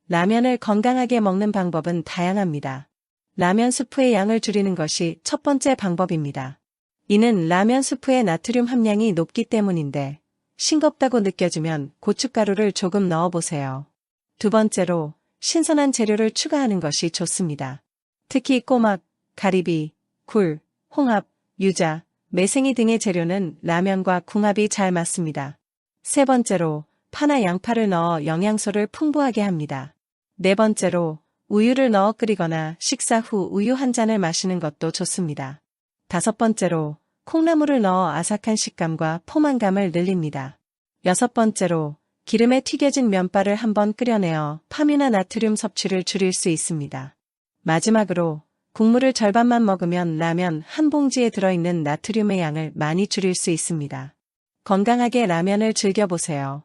라면을 건강하게 먹는 방법은 다양합니다. 라면 스프의 양을 줄이는 것이 첫 번째 방법입니다. 이는 라면 스프의 나트륨 함량이 높기 때문인데 싱겁다고 느껴지면 고춧가루를 조금 넣어보세요. 두 번째로 신선한 재료를 추가하는 것이 좋습니다. 특히 꼬막, 가리비, 굴, 홍합, 유자, 매생이 등의 재료는 라면과 궁합이 잘 맞습니다. 세 번째로 파나 양파를 넣어 영양소를 풍부하게 합니다. 네 번째로 우유를 넣어 끓이거나 식사 후 우유 한 잔을 마시는 것도 좋습니다. 다섯 번째로 콩나물을 넣어 아삭한 식감과 포만감을 늘립니다. 여섯 번째로 기름에 튀겨진 면발을 한번 끓여내어 파뮤나 나트륨 섭취를 줄일 수 있습니다. 마지막으로 국물을 절반만 먹으면 라면 한 봉지에 들어있는 나트륨의 양을 많이 줄일 수 있습니다. 건강하게 라면을 즐겨보세요.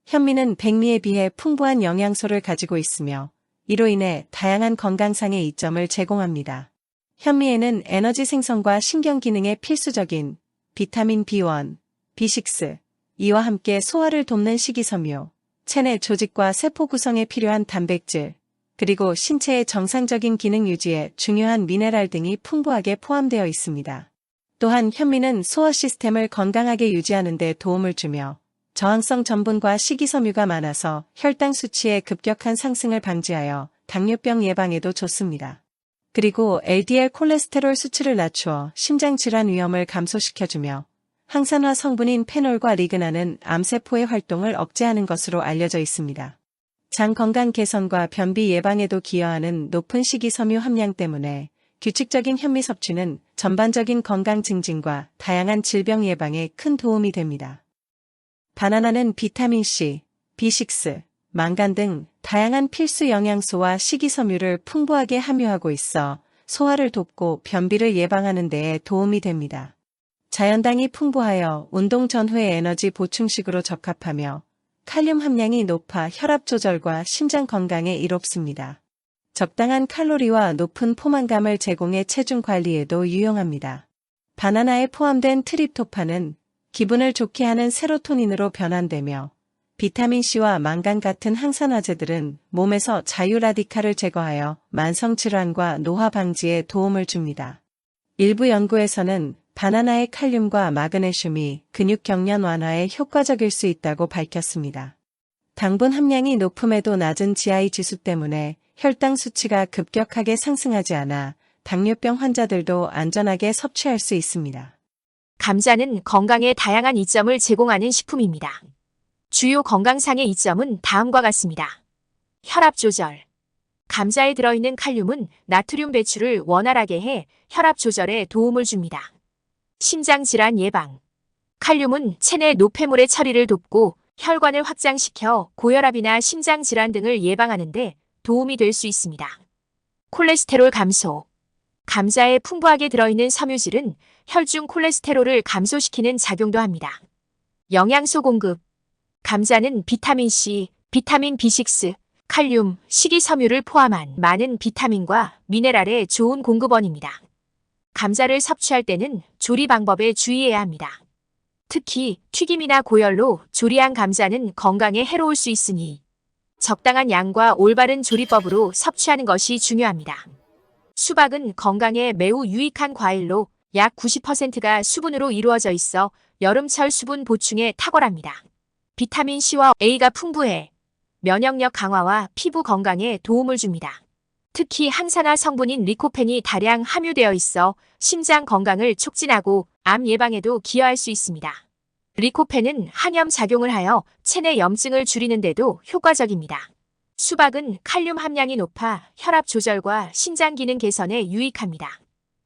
현미는 백미에 비해 풍부한 영양소를 가지고 있으며 이로 인해 다양한 건강상의 이점을 제공합니다. 현미에는 에너지 생성과 신경 기능에 필수적인 비타민 B1, B6, 이와 함께 소화를 돕는 식이섬유, 체내 조직과 세포 구성에 필요한 단백질, 그리고 신체의 정상적인 기능 유지에 중요한 미네랄 등이 풍부하게 포함되어 있습니다. 또한 현미는 소화 시스템을 건강하게 유지하는 데 도움을 주며 저항성 전분과 식이섬유가 많아서 혈당 수치의 급격한 상승을 방지하여 당뇨병 예방에도 좋습니다. 그리고 LDL 콜레스테롤 수치를 낮추어 심장질환 위험을 감소시켜주며 항산화 성분인 페놀과 리그나는 암세포의 활동을 억제하는 것으로 알려져 있습니다. 장 건강 개선과 변비 예방에도 기여하는 높은 식이섬유 함량 때문에 규칙적인 현미 섭취는 전반적인 건강 증진과 다양한 질병 예방에 큰 도움이 됩니다. 바나나는 비타민C, B6, 망간 등 다양한 필수 영양소와 식이섬유를 풍부하게 함유하고 있어 소화를 돕고 변비를 예방하는 데에 도움이 됩니다. 자연당이 풍부하여 운동 전후의 에너지 보충식으로 적합하며 칼륨 함량이 높아 혈압 조절과 심장 건강에 이롭습니다. 적당한 칼로리와 높은 포만감을 제공해 체중 관리에도 유용합니다. 바나나에 포함된 트립토판은 기분을 좋게 하는 세로토닌으로 변환되며 비타민C와 망간 같은 항산화제들은 몸에서 자유라디칼을 제거하여 만성질환과 노화 방지에 도움을 줍니다. 일부 연구에서는 바나나의 칼륨과 마그네슘이 근육 경련 완화에 효과적일 수 있다고 밝혔습니다. 당분 함량이 높음에도 낮은 GI 지수 때문에 혈당 수치가 급격하게 상승하지 않아 당뇨병 환자들도 안전하게 섭취할 수 있습니다. 감자는 건강에 다양한 이점을 제공하는 식품입니다. 주요 건강상의 이점은 다음과 같습니다. 혈압 조절. 감자에 들어있는 칼륨은 나트륨 배출을 원활하게 해 혈압 조절에 도움을 줍니다. 심장 질환 예방. 칼륨은 체내 노폐물의 처리를 돕고 혈관을 확장시켜 고혈압이나 심장 질환 등을 예방하는 데 도움이 될 수 있습니다. 콜레스테롤 감소. 감자에 풍부하게 들어있는 섬유질은 혈중 콜레스테롤을 감소시키는 작용도 합니다. 영양소 공급. 감자는 비타민C, 비타민 B6, 칼륨, 식이섬유를 포함한 많은 비타민과 미네랄의 좋은 공급원입니다. 감자를 섭취할 때는 조리 방법에 주의해야 합니다. 특히 튀김이나 고열로 조리한 감자는 건강에 해로울 수 있으니 적당한 양과 올바른 조리법으로 섭취하는 것이 중요합니다. 수박은 건강에 매우 유익한 과일로 약 90%가 수분으로 이루어져 있어 여름철 수분 보충에 탁월합니다. 비타민C와 A가 풍부해 면역력 강화와 피부 건강에 도움을 줍니다. 특히 항산화 성분인 리코펜이 다량 함유되어 있어 심장 건강을 촉진하고 암 예방에도 기여할 수 있습니다. 리코펜은 항염 작용을 하여 체내 염증을 줄이는 데도 효과적입니다. 수박은 칼륨 함량이 높아 혈압 조절과 신장 기능 개선에 유익합니다.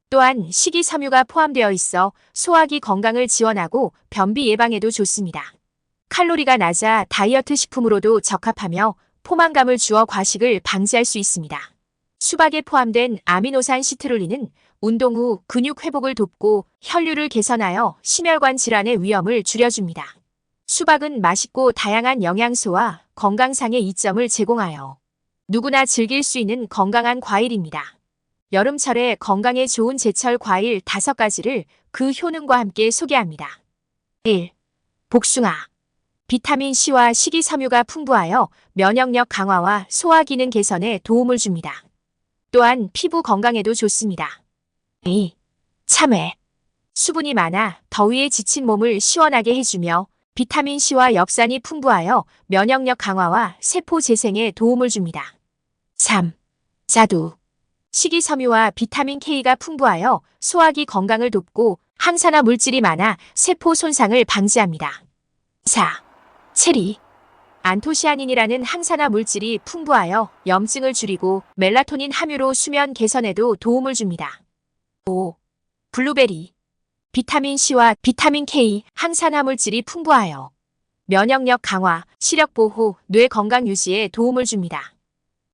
또한 식이섬유가 포함되어 있어 소화기 건강을 지원하고 변비 예방에도 좋습니다. 칼로리가 낮아 다이어트 식품으로도 적합하며 포만감을 주어 과식을 방지할 수 있습니다. 수박에 포함된 아미노산 시트룰린은 운동 후 근육 회복을 돕고 혈류를 개선하여 심혈관 질환의 위험을 줄여줍니다. 수박은 맛있고 다양한 영양소와 건강상의 이점을 제공하여 누구나 즐길 수 있는 건강한 과일입니다. 여름철에 건강에 좋은 제철 과일 5가지를 그 효능과 함께 소개합니다. 1. 복숭아. 비타민 C와 식이섬유가 풍부하여 면역력 강화와 소화 기능 개선에 도움을 줍니다. 또한 피부 건강에도 좋습니다. 2. 참외. 수분이 많아 더위에 지친 몸을 시원하게 해주며 비타민 C와 엽산이 풍부하여 면역력 강화와 세포 재생에 도움을 줍니다. 3. 자두. 식이섬유와 비타민 K가 풍부하여 소화기 건강을 돕고 항산화 물질이 많아 세포 손상을 방지합니다. 4. 체리. 안토시아닌이라는 항산화 물질이 풍부하여 염증을 줄이고 멜라토닌 함유로 수면 개선에도 도움을 줍니다. 5. 블루베리. 비타민 C와 비타민 K, 항산화 물질이 풍부하여 면역력 강화, 시력 보호, 뇌 건강 유지에 도움을 줍니다.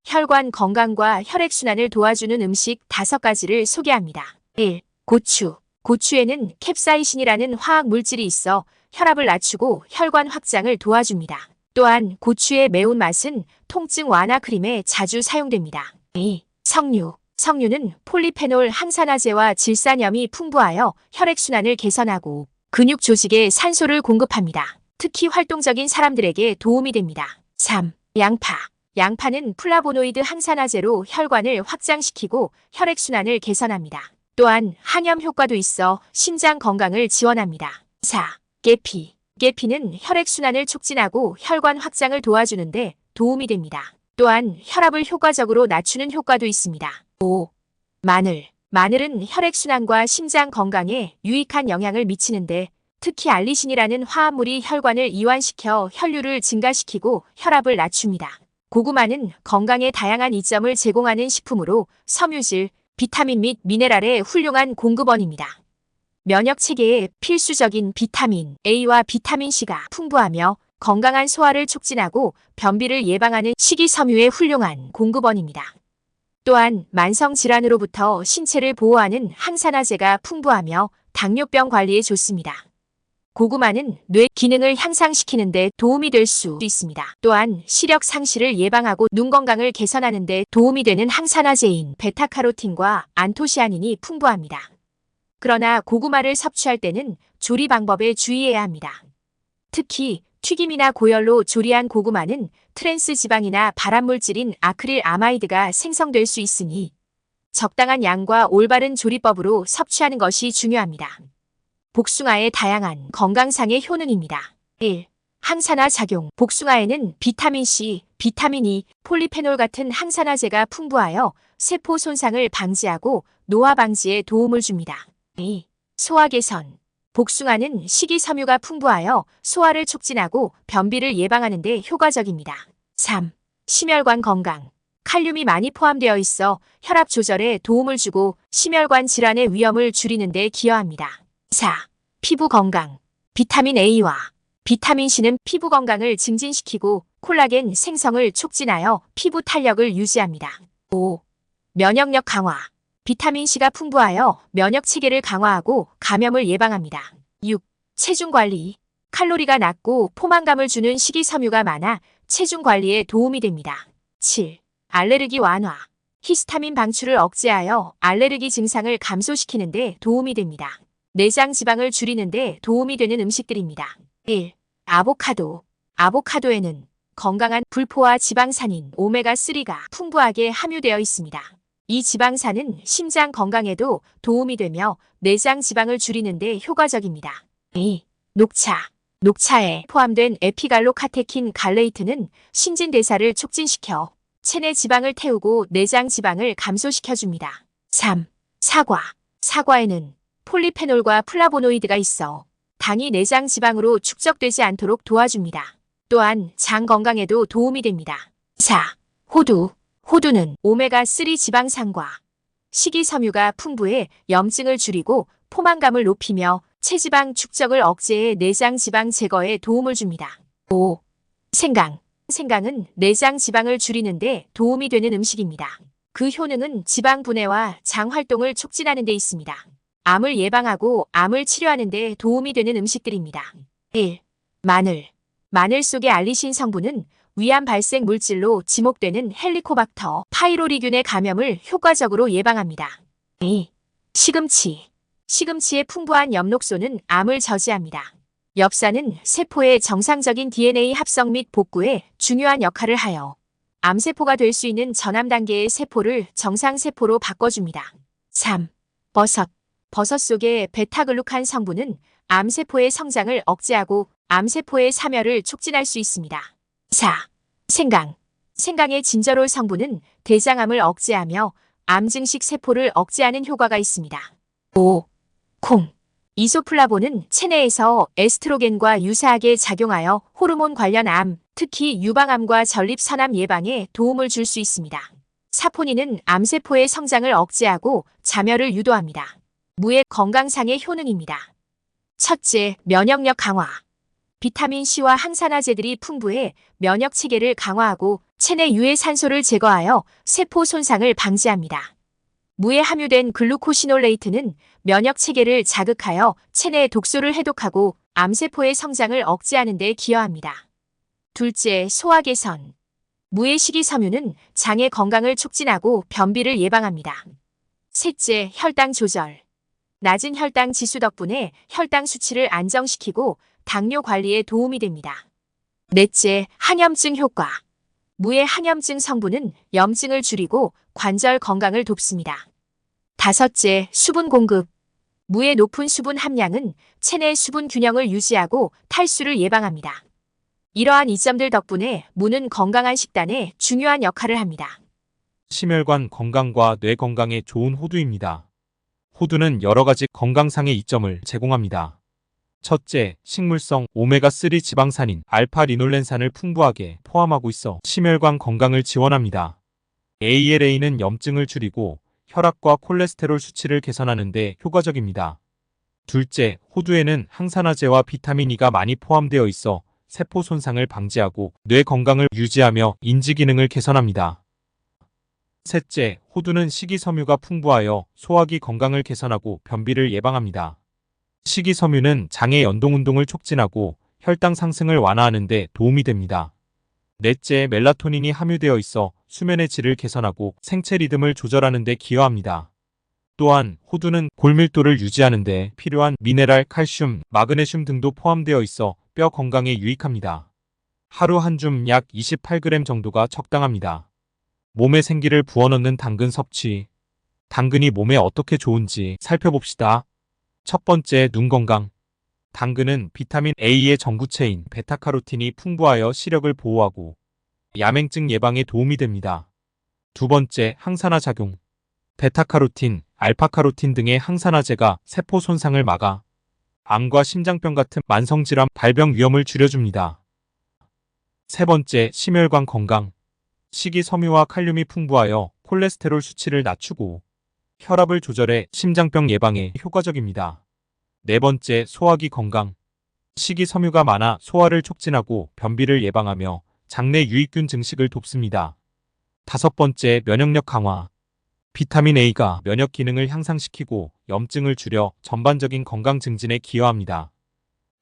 혈관 건강과 혈액순환을 도와주는 음식 5가지를 소개합니다. 1. 고추. 고추에는 캡사이신이라는 화학 물질이 있어 혈압을 낮추고 혈관 확장을 도와줍니다. 또한 고추의 매운맛은 통증 완화 크림에 자주 사용됩니다. 2. 석류. 석류는 폴리페놀 항산화제와 질산염이 풍부하여 혈액순환을 개선하고 근육 조직에 산소를 공급합니다. 특히 활동적인 사람들에게 도움이 됩니다. 3. 양파. 양파는 플라보노이드 항산화제로 혈관을 확장시키고 혈액순환을 개선합니다. 또한 항염 효과도 있어 심장 건강을 지원합니다. 4. 계피. 계피는 혈액순환을 촉진하고 혈관 확장을 도와주는데 도움이 됩니다. 또한 혈압을 효과적으로 낮추는 효과도 있습니다. 5. 마늘. 마늘은 혈액순환과 심장 건강에 유익한 영향을 미치는데 특히 알리신이라는 화합물이 혈관을 이완시켜 혈류를 증가시키고 혈압을 낮춥니다. 고구마는 건강에 다양한 이점을 제공하는 식품으로 섬유질, 비타민 및 미네랄의 훌륭한 공급원입니다. 면역 체계에 필수적인 비타민 A와 비타민 C가 풍부하며 건강한 소화를 촉진하고 변비를 예방하는 식이섬유의 훌륭한 공급원입니다. 또한 만성 질환으로부터 신체를 보호하는 항산화제가 풍부하며 당뇨병 관리에 좋습니다. 고구마는 뇌 기능을 향상시키는 데 도움이 될 수 있습니다. 또한 시력 상실을 예방하고 눈 건강을 개선하는 데 도움이 되는 항산화제인 베타카로틴과 안토시아닌이 풍부합니다. 그러나 고구마를 섭취할 때는 조리 방법에 주의해야 합니다. 특히 튀김이나 고열로 조리한 고구마는 트랜스 지방이나 발암물질인 아크릴 아마이드가 생성될 수 있으니 적당한 양과 올바른 조리법으로 섭취하는 것이 중요합니다. 복숭아의 다양한 건강상의 효능입니다. 1. 항산화 작용. 복숭아에는 비타민 C, 비타민 E, 폴리페놀 같은 항산화제가 풍부하여 세포 손상을 방지하고 노화 방지에 도움을 줍니다. 2. 소화 개선. 복숭아는 식이섬유가 풍부하여 소화를 촉진하고 변비를 예방하는 데 효과적입니다. 3. 심혈관 건강. 칼륨이 많이 포함되어 있어 혈압 조절에 도움을 주고 심혈관 질환의 위험을 줄이는 데 기여합니다. 4. 피부 건강. 비타민 A와 비타민 C는 피부 건강을 증진시키고 콜라겐 생성을 촉진하여 피부 탄력을 유지합니다. 5. 면역력 강화. 비타민 C가 풍부하여 면역 체계를 강화하고 감염을 예방합니다. 6. 체중 관리. 칼로리가 낮고 포만감을 주는 식이섬유가 많아 체중 관리에 도움이 됩니다. 7. 알레르기 완화. 히스타민 방출을 억제하여 알레르기 증상을 감소시키는 데 도움이 됩니다. 내장 지방을 줄이는 데 도움이 되는 음식들입니다. 1. 아보카도. 아보카도에는 건강한 불포화 지방산인 오메가3가 풍부하게 함유되어 있습니다. 이 지방산은 심장 건강에도 도움이 되며 내장 지방을 줄이는 데 효과적입니다. 2. 녹차. 녹차에 포함된 에피갈로카테킨 갈레이트는 신진대사를 촉진시켜 체내 지방을 태우고 내장 지방을 감소시켜줍니다. 3. 사과. 사과에는 폴리페놀과 플라보노이드가 있어 당이 내장 지방으로 축적되지 않도록 도와줍니다. 또한 장 건강에도 도움이 됩니다. 4. 호두. 호두는 오메가3 지방산과 식이섬유가 풍부해 염증을 줄이고 포만감을 높이며 체지방 축적을 억제해 내장 지방 제거에 도움을 줍니다. 5. 생강. 생강은 내장 지방을 줄이는 데 도움이 되는 음식입니다. 그 효능은 지방 분해와 장 활동을 촉진하는 데 있습니다. 암을 예방하고 암을 치료하는 데 도움이 되는 음식들입니다. 1. 마늘. 마늘 속의 알리신 성분은 위암 발생 물질로 지목되는 헬리코박터 파이로리균의 감염을 효과적으로 예방합니다. 2. 시금치. 시금치의 풍부한 엽록소는 암을 저지합니다. 엽산은 세포의 정상적인 DNA 합성 및 복구에 중요한 역할을 하여 암세포가 될 수 있는 전암 단계의 세포를 정상세포로 바꿔줍니다. 3. 버섯. 버섯 속의 베타글루칸 성분은 암세포의 성장을 억제하고 암세포의 사멸을 촉진할 수 있습니다. 4. 생강. 생강의 진저롤 성분은 대장암을 억제하며 암 증식 세포를 억제하는 효과가 있습니다. 5. 콩. 이소플라본은 체내에서 에스트로겐과 유사하게 작용하여 호르몬 관련 암, 특히 유방암과 전립선암 예방에 도움을 줄 수 있습니다. 사포닌은 암세포의 성장을 억제하고 자멸을 유도합니다. 무의 건강상의 효능입니다. 첫째, 면역력 강화. 비타민C와 항산화제들이 풍부해 면역 체계를 강화하고 체내 유해 산소를 제거하여 세포 손상을 방지합니다. 무에 함유된 글루코시놀레이트는 면역 체계를 자극하여 체내 독소를 해독하고 암세포의 성장을 억제하는 데 기여합니다. 둘째, 소화 개선. 무의 식이섬유는 장의 건강을 촉진하고 변비를 예방합니다. 셋째, 혈당 조절. 낮은 혈당 지수 덕분에 혈당 수치를 안정시키고 당뇨 관리에 도움이 됩니다. 넷째, 항염증 효과. 무의 항염증 성분은 염증을 줄이고 관절 건강을 돕습니다. 다섯째, 수분 공급. 무의 높은 수분 함량은 체내 수분 균형을 유지하고 탈수를 예방합니다. 이러한 이점들 덕분에 무는 건강한 식단에 중요한 역할을 합니다. 심혈관 건강과 뇌 건강에 좋은 호두입니다. 호두는 여러 가지 건강상의 이점을 제공합니다. 첫째, 식물성 오메가3 지방산인 알파-리놀렌산을 풍부하게 포함하고 있어 심혈관 건강을 지원합니다. ALA는 염증을 줄이고 혈압과 콜레스테롤 수치를 개선하는 데 효과적입니다. 둘째, 호두에는 항산화제와 비타민 E가 많이 포함되어 있어 세포 손상을 방지하고 뇌 건강을 유지하며 인지 기능을 개선합니다. 셋째, 호두는 식이섬유가 풍부하여 소화기 건강을 개선하고 변비를 예방합니다. 식이섬유는 장의 연동운동을 촉진하고 혈당 상승을 완화하는 데 도움이 됩니다. 넷째, 멜라토닌이 함유되어 있어 수면의 질을 개선하고 생체 리듬을 조절하는 데 기여합니다. 또한 호두는 골밀도를 유지하는 데 필요한 미네랄, 칼슘, 마그네슘 등도 포함되어 있어 뼈 건강에 유익합니다. 하루 한 줌 약 28g 정도가 적당합니다. 몸에 생기를 부어넣는 당근 섭취. 당근이 몸에 어떻게 좋은지 살펴봅시다. 첫 번째, 눈 건강. 당근은 비타민 A의 전구체인 베타카로틴이 풍부하여 시력을 보호하고 야맹증 예방에 도움이 됩니다. 두 번째, 항산화 작용. 베타카로틴, 알파카로틴 등의 항산화제가 세포 손상을 막아 암과 심장병 같은 만성질환 발병 위험을 줄여줍니다. 세 번째, 심혈관 건강. 식이섬유와 칼륨이 풍부하여 콜레스테롤 수치를 낮추고 혈압을 조절해 심장병 예방에 효과적입니다. 네 번째, 소화기 건강. 식이섬유가 많아 소화를 촉진하고 변비를 예방하며 장내 유익균 증식을 돕습니다. 다섯 번째, 면역력 강화. 비타민 A가 면역 기능을 향상시키고 염증을 줄여 전반적인 건강 증진에 기여합니다.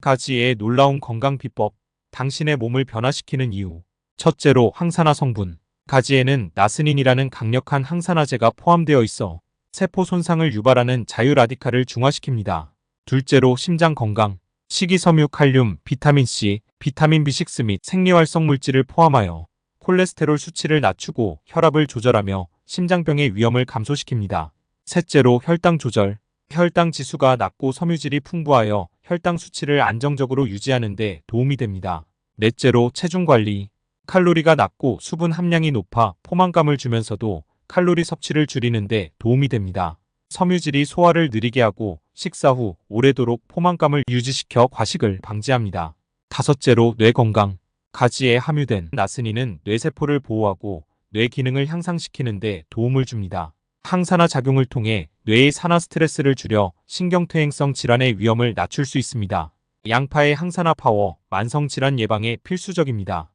가지의 놀라운 건강 비법. 당신의 몸을 변화시키는 이유. 첫째로, 항산화 성분. 가지에는 나스닌이라는 강력한 항산화제가 포함되어 있어 세포 손상을 유발하는 자유라디칼을 중화시킵니다. 둘째로, 심장 건강. 식이섬유, 칼륨, 비타민C, 비타민 B6 및 생리활성 물질을 포함하여 콜레스테롤 수치를 낮추고 혈압을 조절하며 심장병의 위험을 감소시킵니다. 셋째로, 혈당 조절. 혈당 지수가 낮고 섬유질이 풍부하여 혈당 수치를 안정적으로 유지하는 데 도움이 됩니다. 넷째로, 체중 관리. 칼로리가 낮고 수분 함량이 높아 포만감을 주면서도 칼로리 섭취를 줄이는 데 도움이 됩니다. 섬유질이 소화를 느리게 하고 식사 후 오래도록 포만감을 유지시켜 과식을 방지합니다. 다섯째로, 뇌 건강. 가지에 함유된 나스닌은 뇌세포를 보호하고 뇌 기능을 향상시키는 데 도움을 줍니다. 항산화 작용을 통해 뇌의 산화 스트레스를 줄여 신경퇴행성 질환의 위험을 낮출 수 있습니다. 양파의 항산화 파워, 만성질환 예방에 필수적입니다.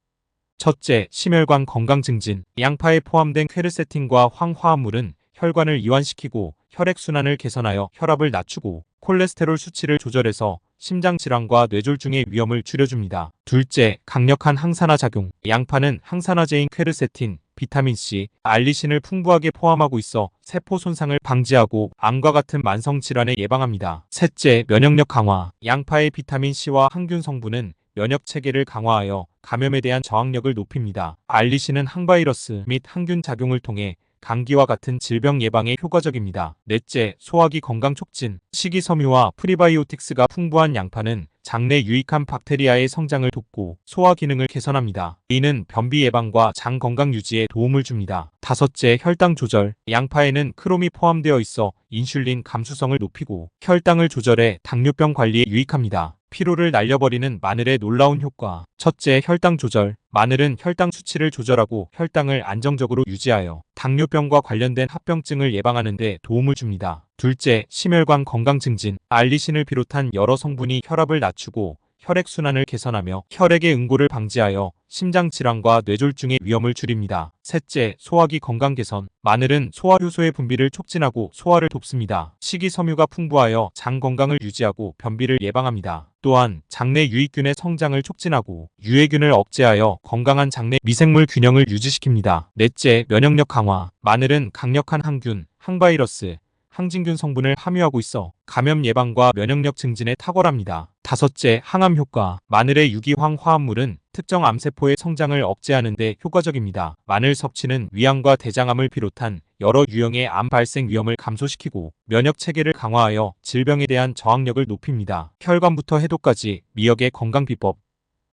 첫째, 심혈관 건강 증진. 양파에 포함된 퀘르세틴과 황화합물은 혈관을 이완시키고 혈액순환을 개선하여 혈압을 낮추고 콜레스테롤 수치를 조절해서 심장질환과 뇌졸중의 위험을 줄여줍니다. 둘째, 강력한 항산화 작용. 양파는 항산화제인 퀘르세틴, 비타민C, 알리신을 풍부하게 포함하고 있어 세포 손상을 방지하고 암과 같은 만성 질환을 예방합니다. 셋째, 면역력 강화. 양파의 비타민C와 항균 성분은 면역 체계를 강화하여 감염에 대한 저항력을 높입니다. 알리신은 항바이러스 및 항균 작용을 통해 감기와 같은 질병 예방에 효과적입니다. 넷째, 소화기 건강 촉진. 식이섬유와 프리바이오틱스가 풍부한 양파는 장내 유익한 박테리아의 성장을 돕고 소화 기능을 개선합니다. 이는 변비 예방과 장 건강 유지에 도움을 줍니다. 다섯째, 혈당 조절. 양파에는 크롬이 포함되어 있어 인슐린 감수성을 높이고 혈당을 조절해 당뇨병 관리에 유익합니다. 피로를 날려버리는 마늘의 놀라운 효과. 첫째, 혈당 조절. 마늘은 혈당 수치를 조절하고 혈당을 안정적으로 유지하여 당뇨병과 관련된 합병증을 예방하는 데 도움을 줍니다. 둘째, 심혈관 건강 증진. 알리신을 비롯한 여러 성분이 혈압을 낮추고 혈액순환을 개선하며 혈액의 응고를 방지하여 심장질환과 뇌졸중의 위험을 줄입니다. 셋째, 소화기 건강 개선. 마늘은 소화효소의 분비를 촉진하고 소화를 돕습니다. 식이섬유가 풍부하여 장 건강을 유지하고 변비를 예방합니다. 또한 장내 유익균의 성장을 촉진하고 유해균을 억제하여 건강한 장내 미생물 균형을 유지시킵니다. 넷째, 면역력 강화. 마늘은 강력한 항균, 항바이러스, 항진균 성분을 함유하고 있어 감염 예방과 면역력 증진에 탁월합니다. 다섯째, 항암 효과. 마늘의 유기황 화합물은 특정 암세포의 성장을 억제하는 데 효과적입니다. 마늘 섭취는 위암과 대장암을 비롯한 여러 유형의 암 발생 위험을 감소시키고 면역 체계를 강화하여 질병에 대한 저항력을 높입니다. 혈관부터 해독까지 미역의 건강 비법.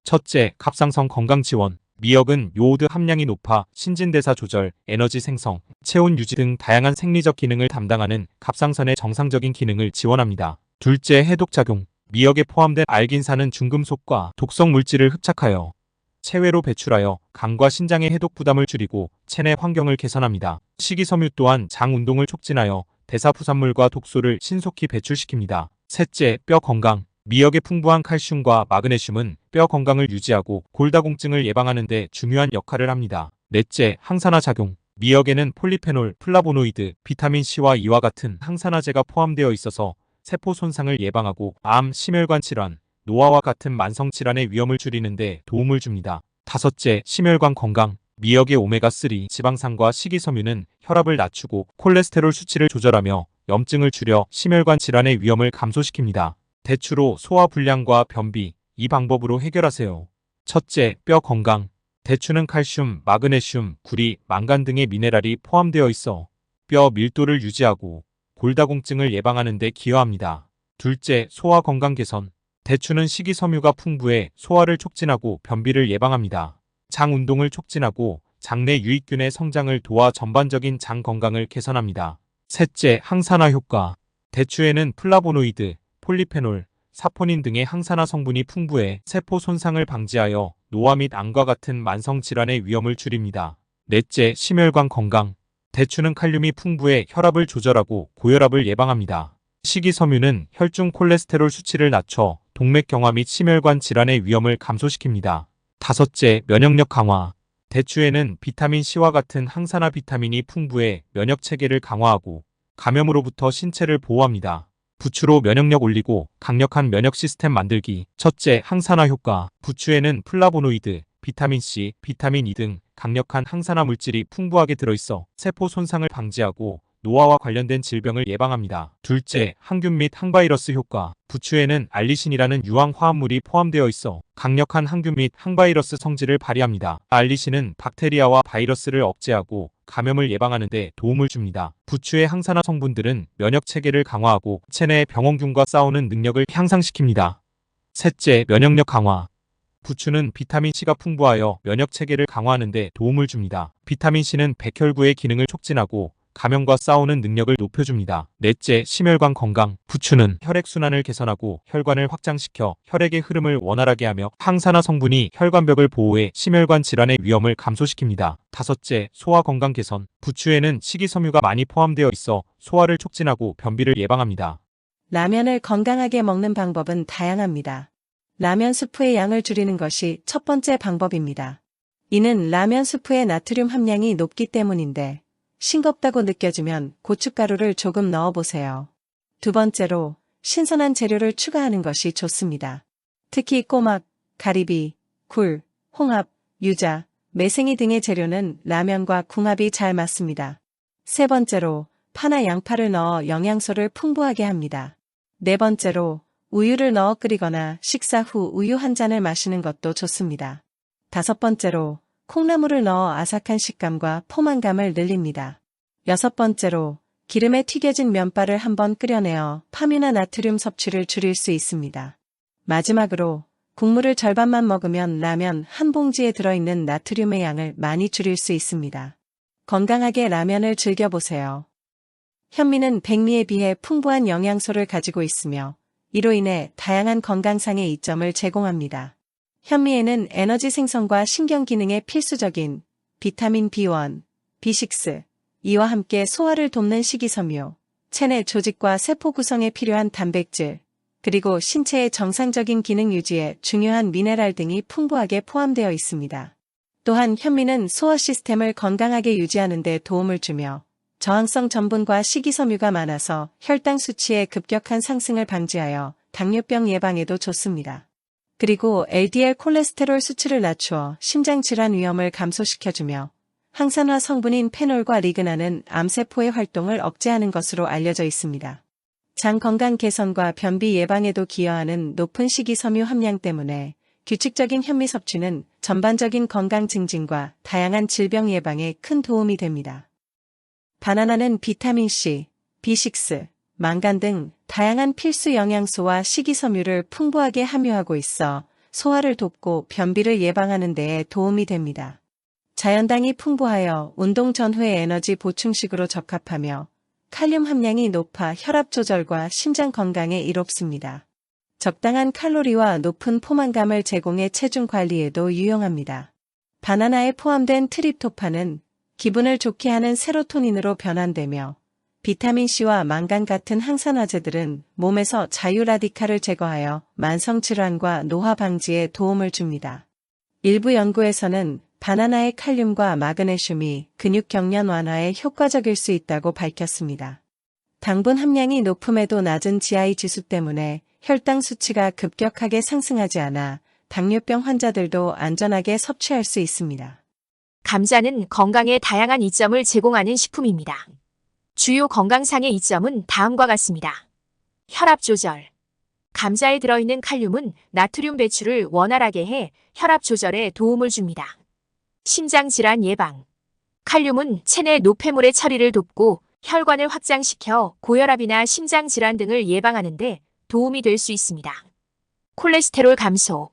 첫째, 갑상선 건강 지원. 미역은 요오드 함량이 높아 신진대사 조절, 에너지 생성, 체온 유지 등 다양한 생리적 기능을 담당하는 갑상선의 정상적인 기능을 지원합니다. 둘째, 해독작용. 미역에 포함된 알긴산은 중금속과 독성 물질을 흡착하여 체외로 배출하여 간과 신장의 해독 부담을 줄이고 체내 환경을 개선합니다. 식이섬유 또한 장 운동을 촉진하여 대사 부산물과 독소를 신속히 배출시킵니다. 셋째, 뼈 건강. 미역의 풍부한 칼슘과 마그네슘은 뼈 건강을 유지하고 골다공증을 예방하는 데 중요한 역할을 합니다. 넷째, 항산화 작용. 미역에는 폴리페놀, 플라보노이드, 비타민C와 이와 같은 항산화제가 포함되어 있어서 세포 손상을 예방하고 암, 심혈관 질환, 노화와 같은 만성 질환의 위험을 줄이는 데 도움을 줍니다. 다섯째, 심혈관 건강. 미역의 오메가3 지방산과 식이섬유는 혈압을 낮추고 콜레스테롤 수치를 조절하며 염증을 줄여 심혈관 질환의 위험을 감소시킵니다. 대추로 소화 불량과 변비, 이 방법으로 해결하세요. 첫째, 뼈 건강. 대추는 칼슘, 마그네슘, 구리, 망간 등의 미네랄이 포함되어 있어 뼈 밀도를 유지하고 골다공증을 예방하는 데 기여합니다. 둘째, 소화 건강 개선. 대추는 식이섬유가 풍부해 소화를 촉진하고 변비를 예방합니다. 장 운동을 촉진하고 장내 유익균의 성장을 도와 전반적인 장 건강을 개선합니다. 셋째, 항산화 효과. 대추에는 플라보노이드, 폴리페놀, 사포닌 등의 항산화 성분이 풍부해 세포 손상을 방지하여 노화 및 암과 같은 만성 질환의 위험을 줄입니다. 넷째, 심혈관 건강. 대추는 칼륨이 풍부해 혈압을 조절하고 고혈압을 예방합니다. 식이섬유는 혈중 콜레스테롤 수치를 낮춰 동맥경화 및 심혈관 질환의 위험을 감소시킵니다. 다섯째, 면역력 강화. 대추에는 비타민C와 같은 항산화 비타민이 풍부해 면역 체계를 강화하고 감염으로부터 신체를 보호합니다. 부추로 면역력 올리고 강력한 면역 시스템 만들기. 첫째, 항산화 효과. 부추에는 플라보노이드, 비타민C, 비타민 E 등 강력한 항산화 물질이 풍부하게 들어있어 세포 손상을 방지하고 노화와 관련된 질병을 예방합니다. 둘째, 항균 및 항바이러스 효과. 부추에는 알리신이라는 유황 화합물이 포함되어 있어 강력한 항균 및 항바이러스 성질을 발휘합니다. 알리신은 박테리아와 바이러스를 억제하고 감염을 예방하는 데 도움을 줍니다. 부추의 항산화 성분들은 면역 체계를 강화하고 체내 병원균과 싸우는 능력을 향상시킵니다. 셋째, 면역력 강화. 부추는 비타민C가 풍부하여 면역 체계를 강화하는 데 도움을 줍니다. 비타민C는 백혈구의 기능을 촉진하고 감염과 싸우는 능력을 높여줍니다. 넷째, 심혈관 건강. 부추는 혈액순환을 개선하고 혈관을 확장시켜 혈액의 흐름을 원활하게 하며 항산화 성분이 혈관벽을 보호해 심혈관 질환의 위험을 감소시킵니다. 다섯째, 소화 건강 개선. 부추에는 식이섬유가 많이 포함되어 있어 소화를 촉진하고 변비를 예방합니다. 라면을 건강하게 먹는 방법은 다양합니다. 라면 스프의 양을 줄이는 것이 첫 번째 방법입니다. 이는 라면 스프의 나트륨 함량이 높기 때문인데 싱겁다고 느껴지면 고춧가루를 조금 넣어보세요. 두 번째로 신선한 재료를 추가하는 것이 좋습니다. 특히 꼬막, 가리비, 굴, 홍합, 유자, 매생이 등의 재료는 라면과 궁합이 잘 맞습니다. 세 번째로, 파나 양파를 넣어 영양소를 풍부하게 합니다. 네 번째로, 우유를 넣어 끓이거나 식사 후 우유 한 잔을 마시는 것도 좋습니다. 다섯 번째로, 콩나물을 넣어 아삭한 식감과 포만감을 늘립니다. 여섯 번째로, 기름에 튀겨진 면발을 한번 끓여내어 파뮤나 나트륨 섭취를 줄일 수 있습니다. 마지막으로, 국물을 절반만 먹으면 라면 한 봉지에 들어있는 나트륨의 양을 많이 줄일 수 있습니다. 건강하게 라면을 즐겨보세요. 현미는 백미에 비해 풍부한 영양소를 가지고 있으며 이로 인해 다양한 건강상의 이점을 제공합니다. 현미에는 에너지 생성과 신경 기능에 필수적인 비타민 B1, B6, 이와 함께 소화를 돕는 식이섬유, 체내 조직과 세포 구성에 필요한 단백질, 그리고 신체의 정상적인 기능 유지에 중요한 미네랄 등이 풍부하게 포함되어 있습니다. 또한 현미는 소화 시스템을 건강하게 유지하는 데 도움을 주며 저항성 전분과 식이섬유가 많아서 혈당 수치의 급격한 상승을 방지하여 당뇨병 예방에도 좋습니다. 그리고 LDL 콜레스테롤 수치를 낮추어 심장질환 위험을 감소시켜주며 항산화 성분인 페놀과 리그나는 암세포의 활동을 억제하는 것으로 알려져 있습니다. 장 건강 개선과 변비 예방에도 기여하는 높은 식이섬유 함량 때문에 규칙적인 현미 섭취는 전반적인 건강 증진과 다양한 질병 예방에 큰 도움이 됩니다. 바나나는 비타민C, B6, 망간 등 다양한 필수 영양소와 식이섬유를 풍부하게 함유하고 있어 소화를 돕고 변비를 예방하는 데에 도움이 됩니다. 자연당이 풍부하여 운동 전후의 에너지 보충식으로 적합하며 칼륨 함량이 높아 혈압 조절과 심장 건강에 이롭습니다. 적당한 칼로리와 높은 포만감을 제공해 체중 관리에도 유용합니다. 바나나에 포함된 트립토판은 기분을 좋게 하는 세로토닌으로 변환되며 비타민C와 망간 같은 항산화제들은 몸에서 자유라디칼을 제거하여 만성질환과 노화 방지에 도움을 줍니다. 일부 연구에서는 바나나의 칼륨과 마그네슘이 근육 경련 완화에 효과적일 수 있다고 밝혔습니다. 당분 함량이 높음에도 낮은 GI 지수 때문에 혈당 수치가 급격하게 상승하지 않아 당뇨병 환자들도 안전하게 섭취할 수 있습니다. 감자는 건강에 다양한 이점을 제공하는 식품입니다. 주요 건강상의 이점은 다음과 같습니다. 혈압 조절. 감자에 들어있는 칼륨은 나트륨 배출을 원활하게 해 혈압 조절에 도움을 줍니다. 심장 질환 예방. 칼륨은 체내 노폐물의 처리를 돕고 혈관을 확장시켜 고혈압이나 심장 질환 등을 예방하는 데 도움이 될 수 있습니다. 콜레스테롤 감소.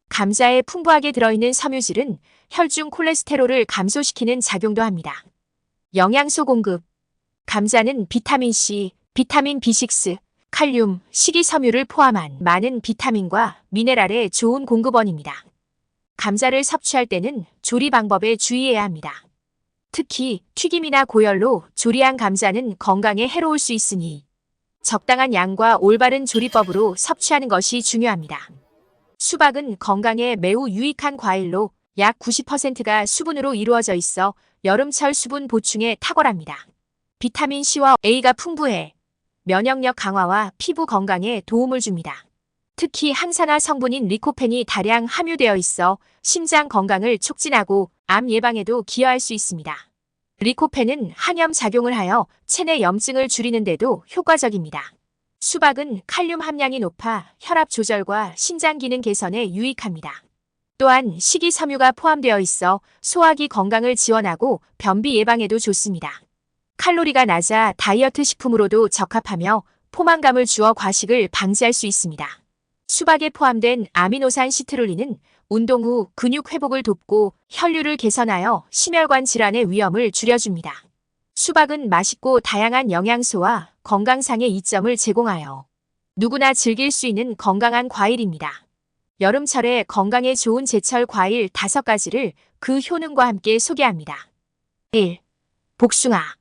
감자에 풍부하게 들어있는 섬유질은 혈중 콜레스테롤을 감소시키는 작용도 합니다. 영양소 공급. 감자는 비타민C, 비타민 B6, 칼륨, 식이섬유를 포함한 많은 비타민과 미네랄의 좋은 공급원입니다. 감자를 섭취할 때는 조리 방법에 주의해야 합니다. 특히 튀김이나 고열로 조리한 감자는 건강에 해로울 수 있으니 적당한 양과 올바른 조리법으로 섭취하는 것이 중요합니다. 수박은 건강에 매우 유익한 과일로 약 90%가 수분으로 이루어져 있어 여름철 수분 보충에 탁월합니다. 비타민C와 A가 풍부해 면역력 강화와 피부 건강에 도움을 줍니다. 특히 항산화 성분인 리코펜이 다량 함유되어 있어 심장 건강을 촉진하고 암 예방에도 기여할 수 있습니다. 리코펜은 항염 작용을 하여 체내 염증을 줄이는 데도 효과적입니다. 수박은 칼륨 함량이 높아 혈압 조절과 신장 기능 개선에 유익합니다. 또한 식이섬유가 포함되어 있어 소화기 건강을 지원하고 변비 예방에도 좋습니다. 칼로리가 낮아 다이어트 식품으로도 적합하며 포만감을 주어 과식을 방지할 수 있습니다. 수박에 포함된 아미노산 시트룰린은 운동 후 근육 회복을 돕고 혈류를 개선하여 심혈관 질환의 위험을 줄여줍니다. 수박은 맛있고 다양한 영양소와 건강상의 이점을 제공하여 누구나 즐길 수 있는 건강한 과일입니다. 여름철에 건강에 좋은 제철 과일 5가지를 그 효능과 함께 소개합니다. 1. 복숭아.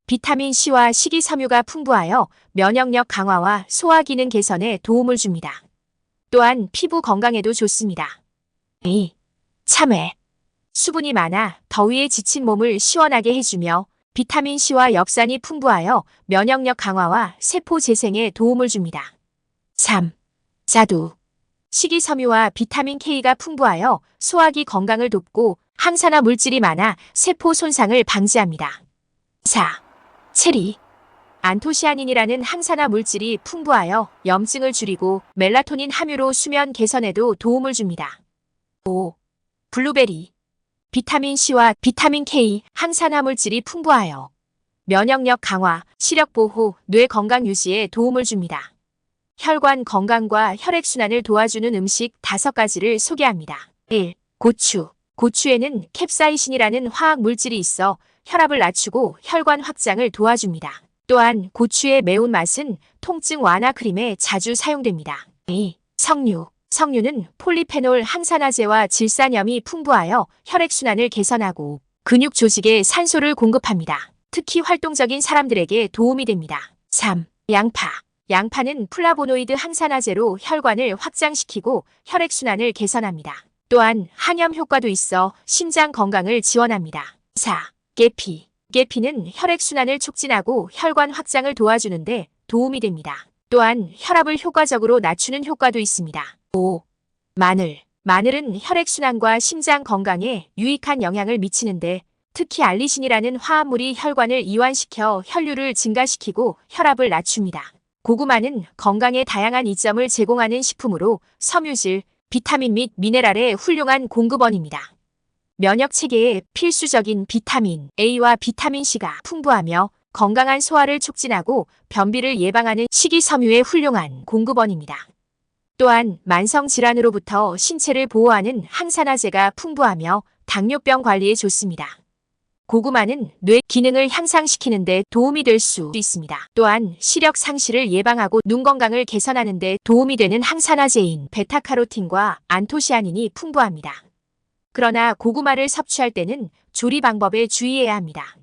비타민C와 식이섬유가 풍부하여 면역력 강화와 소화 기능 개선에 도움을 줍니다. 또한 피부 건강에도 좋습니다. 2. 참외. 수분이 많아 더위에 지친 몸을 시원하게 해주며 비타민C와 엽산이 풍부하여 면역력 강화와 세포 재생에 도움을 줍니다. 3. 자두. 식이섬유와 비타민 K가 풍부하여 소화기 건강을 돕고 항산화 물질이 많아 세포 손상을 방지합니다. 4. 체리. 안토시아닌이라는 항산화 물질이 풍부하여 염증을 줄이고 멜라토닌 함유로 수면 개선에도 도움을 줍니다. 5. 블루베리. 비타민 C와 비타민 K 항산화 물질이 풍부하여 면역력 강화, 시력 보호, 뇌 건강 유지에 도움을 줍니다. 혈관 건강과 혈액순환을 도와주는 음식 5가지를 소개합니다. 1. 고추. 고추에는 캡사이신이라는 화학 물질이 있어 혈압을 낮추고 혈관 확장을 도와줍니다. 또한 고추의 매운맛은 통증 완화 크림에 자주 사용됩니다. 2. 석류. 석류는 폴리페놀 항산화제와 질산염이 풍부하여 혈액순환을 개선하고 근육 조직에 산소를 공급합니다. 특히 활동적인 사람들에게 도움이 됩니다. 3. 양파. 양파는 플라보노이드 항산화제로 혈관을 확장시키고 혈액순환을 개선합니다. 또한 항염 효과도 있어 심장 건강을 지원합니다. 4. 계피. 계피는 혈액순환을 촉진하고 혈관 확장을 도와주는데 도움이 됩니다. 또한 혈압을 효과적으로 낮추는 효과도 있습니다. 5. 마늘. 마늘은 혈액순환과 심장 건강에 유익한 영향을 미치는데 특히 알리신이라는 화합물이 혈관을 이완시켜 혈류를 증가시키고 혈압을 낮춥니다. 고구마는 건강에 다양한 이점을 제공하는 식품으로 섬유질, 비타민 및 미네랄의 훌륭한 공급원입니다. 면역 체계에 필수적인 비타민 A와 비타민 C가 풍부하며 건강한 소화를 촉진하고 변비를 예방하는 식이섬유의 훌륭한 공급원입니다. 또한 만성 질환으로부터 신체를 보호하는 항산화제가 풍부하며 당뇨병 관리에 좋습니다. 고구마는 뇌 기능을 향상시키는 데 도움이 될 수 있습니다. 또한 시력 상실을 예방하고 눈 건강을 개선하는 데 도움이 되는 항산화제인 베타카로틴과 안토시아닌이 풍부합니다. 그러나 고구마를 섭취할 때는 조리 방법에 주의해야 합니다.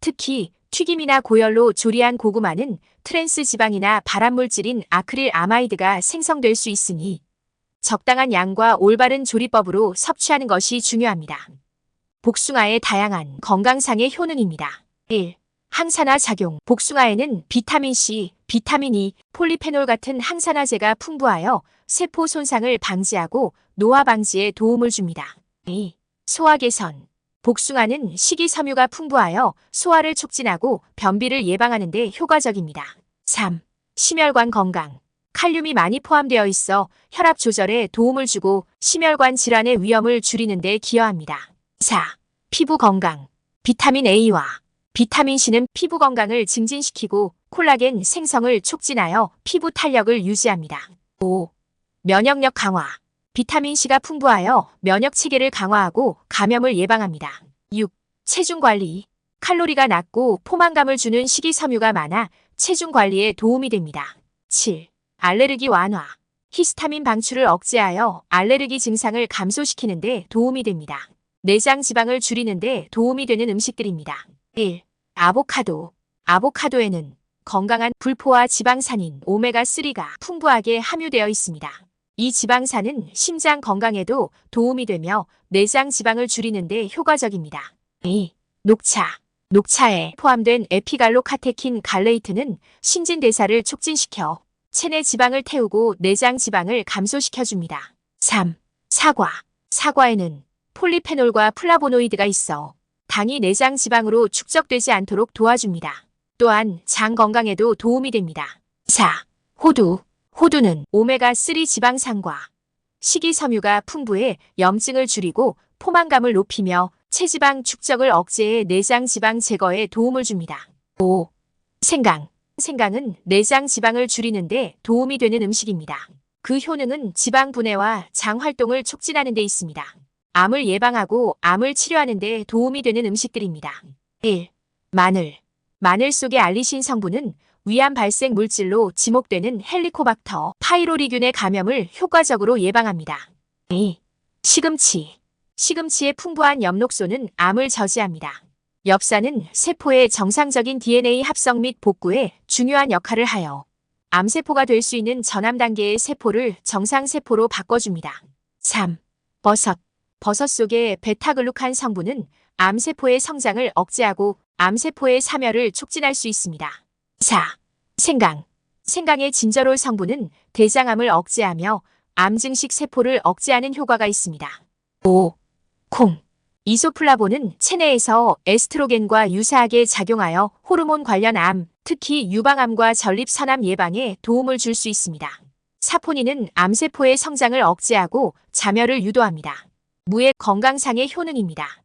특히 튀김이나 고열로 조리한 고구마는 트랜스 지방이나 발암물질인 아크릴 아마이드가 생성될 수 있으니 적당한 양과 올바른 조리법으로 섭취하는 것이 중요합니다. 복숭아의 다양한 건강상의 효능입니다. 1. 항산화 작용. 복숭아에는 비타민 C, 비타민 E, 폴리페놀 같은 항산화제가 풍부하여 세포 손상을 방지하고 노화 방지에 도움을 줍니다. 2. 소화 개선. 복숭아는 식이섬유가 풍부하여 소화를 촉진하고 변비를 예방하는 데 효과적입니다. 3. 심혈관 건강. 칼륨이 많이 포함되어 있어 혈압 조절에 도움을 주고 심혈관 질환의 위험을 줄이는 데 기여합니다. 4. 피부 건강. 비타민 A와 비타민 C는 피부 건강을 증진시키고 콜라겐 생성을 촉진하여 피부 탄력을 유지합니다. 5. 면역력 강화. 비타민 C가 풍부하여 면역 체계를 강화하고 감염을 예방합니다. 6. 체중 관리. 칼로리가 낮고 포만감을 주는 식이섬유가 많아 체중 관리에 도움이 됩니다. 7. 알레르기 완화. 히스타민 방출을 억제하여 알레르기 증상을 감소시키는 데 도움이 됩니다. 내장 지방을 줄이는 데 도움이 되는 음식들입니다. 1. 아보카도. 아보카도에는 건강한 불포화 지방산인 오메가3가 풍부하게 함유되어 있습니다. 이 지방산은 심장 건강에도 도움이 되며 내장 지방을 줄이는 데 효과적입니다. 2. 녹차. 녹차에 포함된 에피갈로카테킨 갈레이트는 신진대사를 촉진시켜 체내 지방을 태우고 내장 지방을 감소시켜줍니다. 3. 사과. 사과에는 폴리페놀과 플라보노이드가 있어 당이 내장 지방으로 축적되지 않도록 도와줍니다. 또한 장 건강에도 도움이 됩니다. 4. 호두. 호두는 오메가3 지방산과 식이섬유가 풍부해 염증을 줄이고 포만감을 높이며 체지방 축적을 억제해 내장 지방 제거에 도움을 줍니다. 5. 생강. 생강은 내장 지방을 줄이는 데 도움이 되는 음식입니다. 그 효능은 지방 분해와 장 활동을 촉진하는 데 있습니다. 암을 예방하고 암을 치료하는 데 도움이 되는 음식들입니다. 1. 마늘. 마늘 속의 알리신 성분은 위암 발생 물질로 지목되는 헬리코박터 파이로리균의 감염을 효과적으로 예방합니다. 2. 시금치. 시금치의 풍부한 엽록소는 암을 저지합니다. 엽산은 세포의 정상적인 DNA 합성 및 복구에 중요한 역할을 하여 암세포가 될 수 있는 전암 단계의 세포를 정상세포로 바꿔줍니다. 3. 버섯. 버섯 속의 베타글루칸 성분은 암세포의 성장을 억제하고 암세포의 사멸을 촉진할 수 있습니다. 4. 생강. 생강의 진저롤 성분은 대장암을 억제하며 암 증식 세포를 억제하는 효과가 있습니다. 5. 콩. 이소플라본은 체내에서 에스트로겐과 유사하게 작용하여 호르몬 관련 암, 특히 유방암과 전립선암 예방에 도움을 줄 수 있습니다. 사포닌은 암세포의 성장을 억제하고 자멸을 유도합니다. 무의 건강상의 효능입니다.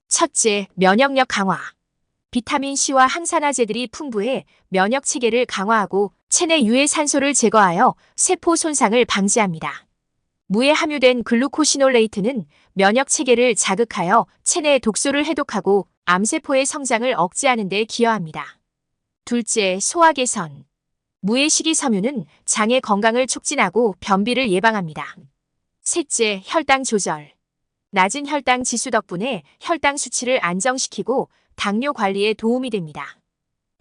첫째, 면역력 강화. 비타민C와 항산화제들이 풍부해 면역 체계를 강화하고 체내 유해 산소를 제거하여 세포 손상을 방지합니다. 무에 함유된 글루코시놀레이트는 면역 체계를 자극하여 체내 독소를 해독하고 암세포의 성장을 억제하는 데 기여합니다. 둘째, 소화 개선. 무의 식이섬유는 장의 건강을 촉진하고 변비를 예방합니다. 셋째, 혈당 조절. 낮은 혈당 지수 덕분에 혈당 수치를 안정시키고 당뇨 관리에 도움이 됩니다.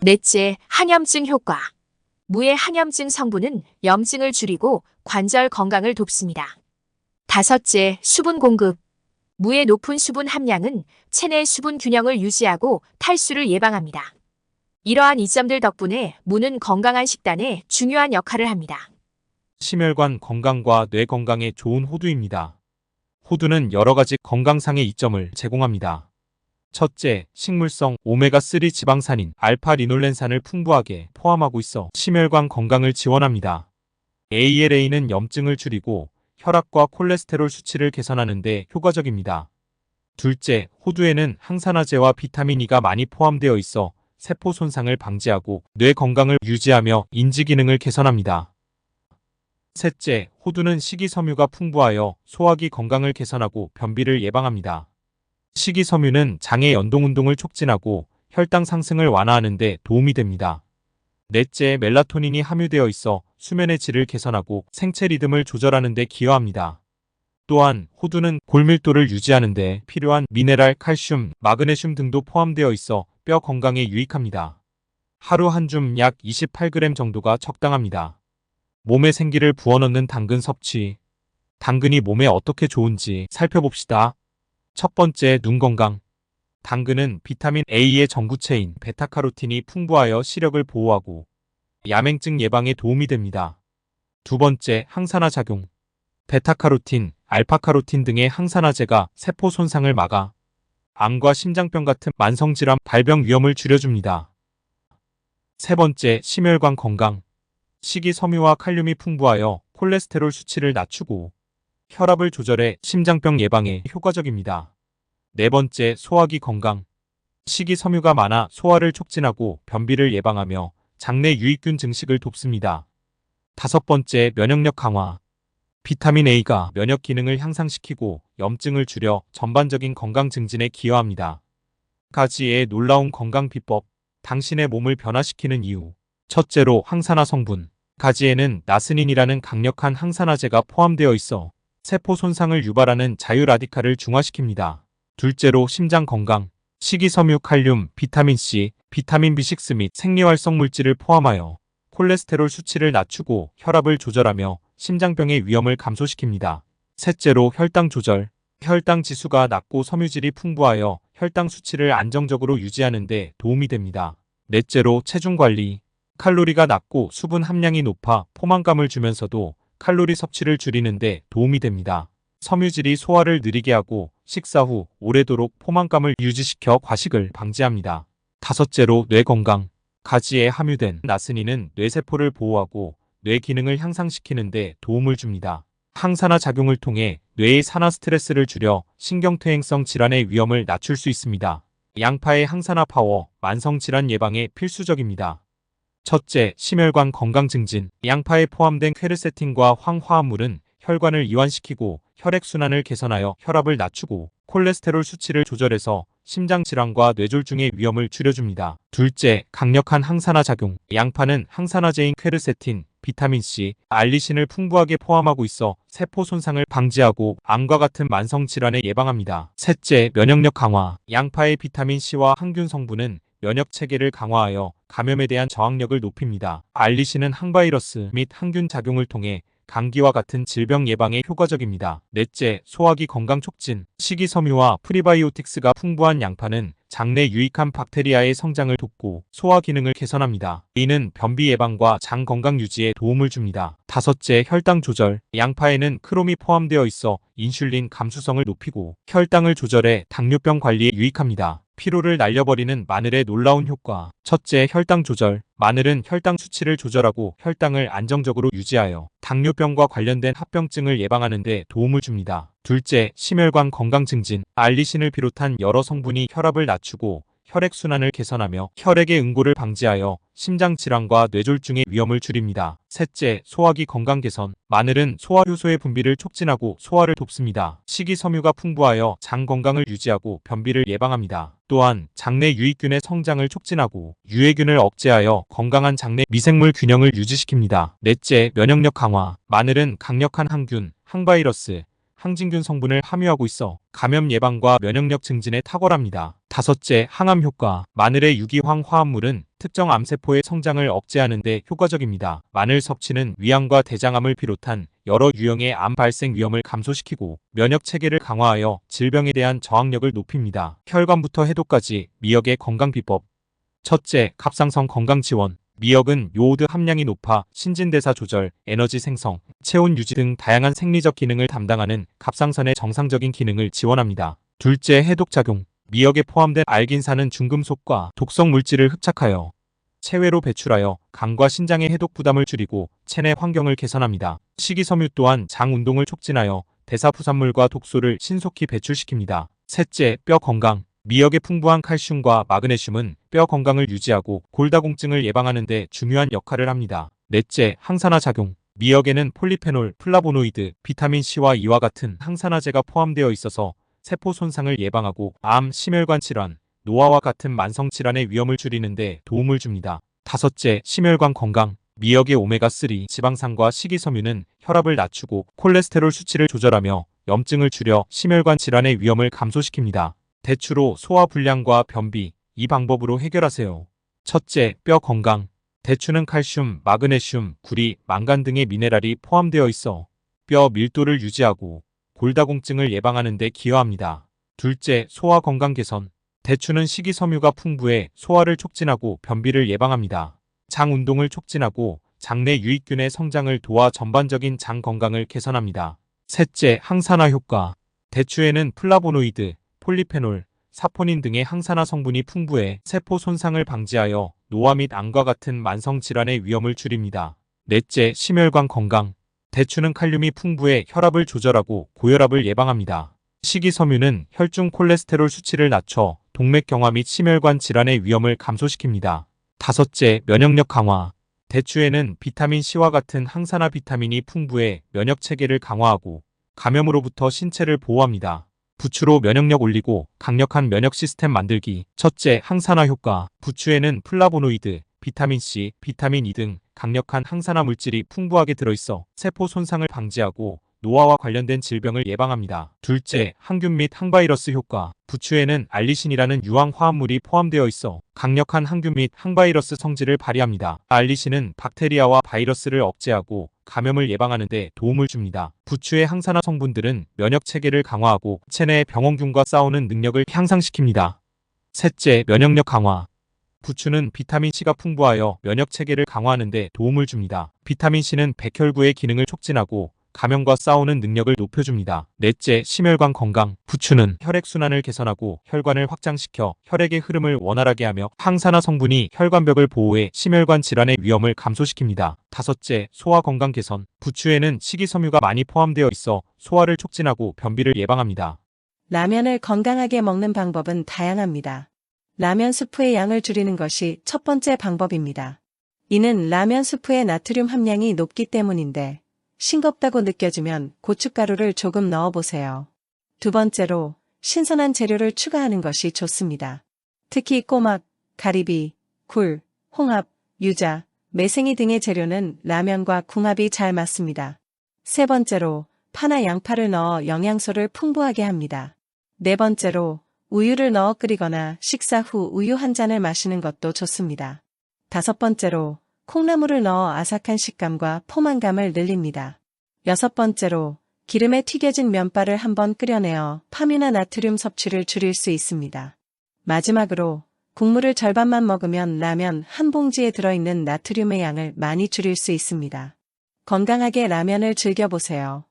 넷째, 항염증 효과. 무의 항염증 성분은 염증을 줄이고 관절 건강을 돕습니다. 다섯째, 수분 공급. 무의 높은 수분 함량은 체내 수분 균형을 유지하고 탈수를 예방합니다. 이러한 이점들 덕분에 무는 건강한 식단에 중요한 역할을 합니다. 심혈관 건강과 뇌 건강에 좋은 호두입니다. 호두는 여러 가지 건강상의 이점을 제공합니다. 첫째, 식물성 오메가3 지방산인 알파-리놀렌산을 풍부하게 포함하고 있어 심혈관 건강을 지원합니다. ALA는 염증을 줄이고 혈압과 콜레스테롤 수치를 개선하는 데 효과적입니다. 둘째, 호두에는 항산화제와 비타민 E가 많이 포함되어 있어 세포 손상을 방지하고 뇌 건강을 유지하며 인지 기능을 개선합니다. 셋째, 호두는 식이섬유가 풍부하여 소화기 건강을 개선하고 변비를 예방합니다. 식이섬유는 장의 연동운동을 촉진하고 혈당 상승을 완화하는 데 도움이 됩니다. 넷째, 멜라토닌이 함유되어 있어 수면의 질을 개선하고 생체 리듬을 조절하는 데 기여합니다. 또한 호두는 골밀도를 유지하는 데 필요한 미네랄, 칼슘, 마그네슘 등도 포함되어 있어 뼈 건강에 유익합니다. 하루 한 줌 약 28g 정도가 적당합니다. 몸에 생기를 부어넣는 당근 섭취. 당근이 몸에 어떻게 좋은지 살펴봅시다. 첫 번째, 눈 건강. 당근은 비타민 A의 전구체인 베타카로틴이 풍부하여 시력을 보호하고 야맹증 예방에 도움이 됩니다. 두 번째, 항산화 작용. 베타카로틴, 알파카로틴 등의 항산화제가 세포 손상을 막아 암과 심장병 같은 만성질환 발병 위험을 줄여줍니다. 세 번째, 심혈관 건강. 식이섬유와 칼륨이 풍부하여 콜레스테롤 수치를 낮추고 혈압을 조절해 심장병 예방에 효과적입니다. 네 번째, 소화기 건강. 식이섬유가 많아 소화를 촉진하고 변비를 예방하며 장내 유익균 증식을 돕습니다. 다섯 번째, 면역력 강화. 비타민 A가 면역 기능을 향상시키고 염증을 줄여 전반적인 건강 증진에 기여합니다. 가지의 놀라운 건강 비법. 당신의 몸을 변화시키는 이유. 첫째로, 항산화 성분. 가지에는 나스닌이라는 강력한 항산화제가 포함되어 있어 세포 손상을 유발하는 자유라디칼을 중화시킵니다. 둘째로, 심장 건강. 식이섬유, 칼륨, 비타민C, 비타민 B6 및 생리활성 물질을 포함하여 콜레스테롤 수치를 낮추고 혈압을 조절하며 심장병의 위험을 감소시킵니다. 셋째로, 혈당 조절. 혈당 지수가 낮고 섬유질이 풍부하여 혈당 수치를 안정적으로 유지하는 데 도움이 됩니다. 넷째로, 체중 관리. 칼로리가 낮고 수분 함량이 높아 포만감을 주면서도 칼로리 섭취를 줄이는 데 도움이 됩니다. 섬유질이 소화를 느리게 하고 식사 후 오래도록 포만감을 유지시켜 과식을 방지합니다. 다섯째로, 뇌 건강. 가지에 함유된 나스닌은 뇌세포를 보호하고 뇌 기능을 향상시키는 데 도움을 줍니다. 항산화 작용을 통해 뇌의 산화 스트레스를 줄여 신경퇴행성 질환의 위험을 낮출 수 있습니다. 양파의 항산화 파워, 만성질환 예방에 필수적입니다. 첫째, 심혈관 건강 증진. 양파에 포함된 퀘르세틴과 황화합물은 혈관을 이완시키고 혈액순환을 개선하여 혈압을 낮추고 콜레스테롤 수치를 조절해서 심장질환과 뇌졸중의 위험을 줄여줍니다. 둘째, 강력한 항산화 작용. 양파는 항산화제인 퀘르세틴, 비타민C, 알리신을 풍부하게 포함하고 있어 세포 손상을 방지하고 암과 같은 만성질환에 예방합니다. 셋째, 면역력 강화. 양파의 비타민C와 항균 성분은 면역 체계를 강화하여 감염에 대한 저항력을 높입니다. 알리신은 항바이러스 및 항균 작용을 통해 감기와 같은 질병 예방에 효과적입니다. 넷째, 소화기 건강 촉진. 식이섬유와 프리바이오틱스가 풍부한 양파는 장내 유익한 박테리아의 성장을 돕고 소화 기능을 개선합니다. 이는 변비 예방과 장 건강 유지에 도움을 줍니다. 다섯째, 혈당 조절. 양파에는 크롬이 포함되어 있어 인슐린 감수성을 높이고 혈당을 조절해 당뇨병 관리에 유익합니다. 피로를 날려버리는 마늘의 놀라운 효과. 첫째, 혈당 조절. 마늘은 혈당 수치를 조절하고 혈당을 안정적으로 유지하여 당뇨병과 관련된 합병증을 예방하는 데 도움을 줍니다. 둘째, 심혈관 건강 증진. 알리신을 비롯한 여러 성분이 혈압을 낮추고 혈액순환을 개선하며 혈액의 응고를 방지하여 심장질환과 뇌졸중의 위험을 줄입니다. 셋째, 소화기 건강 개선. 마늘은 소화효소의 분비를 촉진하고 소화를 돕습니다. 식이섬유가 풍부하여 장 건강을 유지하고 변비를 예방합니다. 또한 장내 유익균의 성장을 촉진하고 유해균을 억제하여 건강한 장내 미생물 균형을 유지시킵니다. 넷째, 면역력 강화. 마늘은 강력한 항균, 항바이러스, 항진균 성분을 함유하고 있어 감염 예방과 면역력 증진에 탁월합니다. 다섯째, 항암 효과. 마늘의 유기황 화합물은 특정 암세포의 성장을 억제하는 데 효과적입니다. 마늘 섭취는 위암과 대장암을 비롯한 여러 유형의 암 발생 위험을 감소시키고 면역 체계를 강화하여 질병에 대한 저항력을 높입니다. 혈관부터 해독까지 미역의 건강 비법. 첫째, 갑상선 건강 지원. 미역은 요오드 함량이 높아 신진대사 조절, 에너지 생성, 체온 유지 등 다양한 생리적 기능을 담당하는 갑상선의 정상적인 기능을 지원합니다. 둘째, 해독작용. 미역에 포함된 알긴산은 중금속과 독성 물질을 흡착하여 체외로 배출하여 간과 신장의 해독 부담을 줄이고 체내 환경을 개선합니다. 식이섬유 또한 장 운동을 촉진하여 대사부산물과 독소를 신속히 배출시킵니다. 셋째, 뼈 건강. 미역의 풍부한 칼슘과 마그네슘은 뼈 건강을 유지하고 골다공증을 예방하는 데 중요한 역할을 합니다. 넷째, 항산화 작용. 미역에는 폴리페놀, 플라보노이드, 비타민C와 E와 같은 항산화제가 포함되어 있어서 세포 손상을 예방하고 암, 심혈관 질환, 노화와 같은 만성 질환의 위험을 줄이는 데 도움을 줍니다. 다섯째, 심혈관 건강. 미역의 오메가3 지방산과 식이섬유는 혈압을 낮추고 콜레스테롤 수치를 조절하며 염증을 줄여 심혈관 질환의 위험을 감소시킵니다. 대추로 소화불량과 변비, 이 방법으로 해결하세요. 첫째, 뼈 건강. 대추는 칼슘, 마그네슘, 구리, 망간 등의 미네랄이 포함되어 있어 뼈 밀도를 유지하고 골다공증을 예방하는 데 기여합니다. 둘째, 소화 건강 개선. 대추는 식이섬유가 풍부해 소화를 촉진하고 변비를 예방합니다. 장 운동을 촉진하고 장내 유익균의 성장을 도와 전반적인 장 건강을 개선합니다. 셋째, 항산화 효과. 대추에는 플라보노이드, 폴리페놀, 사포닌 등의 항산화 성분이 풍부해 세포 손상을 방지하여 노화 및 암과 같은 만성 질환의 위험을 줄입니다. 넷째, 심혈관 건강. 대추는 칼륨이 풍부해 혈압을 조절하고 고혈압을 예방합니다. 식이섬유는 혈중 콜레스테롤 수치를 낮춰 동맥경화 및 심혈관 질환의 위험을 감소시킵니다. 다섯째, 면역력 강화. 대추에는 비타민C와 같은 항산화 비타민이 풍부해 면역 체계를 강화하고 감염으로부터 신체를 보호합니다. 부추로 면역력 올리고 강력한 면역 시스템 만들기. 첫째, 항산화 효과. 부추에는 플라보노이드, 비타민C, 비타민 E 등 강력한 항산화 물질이 풍부하게 들어있어 세포 손상을 방지하고 노화와 관련된 질병을 예방합니다. 둘째, 항균 및 항바이러스 효과. 부추에는 알리신이라는 유황 화합물이 포함되어 있어 강력한 항균 및 항바이러스 성질을 발휘합니다. 알리신은 박테리아와 바이러스를 억제하고 감염을 예방하는 데 도움을 줍니다. 부추의 항산화 성분들은 면역 체계를 강화하고 체내 병원균과 싸우는 능력을 향상시킵니다. 셋째, 면역력 강화. 부추는 비타민C가 풍부하여 면역 체계를 강화하는 데 도움을 줍니다. 비타민C는 백혈구의 기능을 촉진하고 감염과 싸우는 능력을 높여줍니다. 넷째, 심혈관 건강. 부추는 혈액순환을 개선하고 혈관을 확장시켜 혈액의 흐름을 원활하게 하며 항산화 성분이 혈관벽을 보호해 심혈관 질환의 위험을 감소시킵니다. 다섯째, 소화 건강 개선. 부추에는 식이섬유가 많이 포함되어 있어 소화를 촉진하고 변비를 예방합니다. 라면을 건강하게 먹는 방법은 다양합니다. 라면 스프의 양을 줄이는 것이 첫 번째 방법입니다. 이는 라면 스프의 나트륨 함량이 높기 때문인데 싱겁다고 느껴지면 고춧가루를 조금 넣어보세요. 두 번째로 신선한 재료를 추가하는 것이 좋습니다. 특히 꼬막, 가리비, 굴, 홍합, 유자, 매생이 등의 재료는 라면과 궁합이 잘 맞습니다. 세 번째로 파나 양파를 넣어 영양소를 풍부하게 합니다. 네 번째로 우유를 넣어 끓이거나 식사 후 우유 한 잔을 마시는 것도 좋습니다. 다섯 번째로 콩나물을 넣어 아삭한 식감과 포만감을 늘립니다. 6번째로 기름에 튀겨진 면발을 한번 끓여내어 파뮤나 나트륨 섭취를 줄일 수 있습니다. 마지막으로 국물을 절반만 먹으면 라면 한 봉지에 들어있는 나트륨의 양을 많이 줄일 수 있습니다. 건강하게 라면을 즐겨보세요.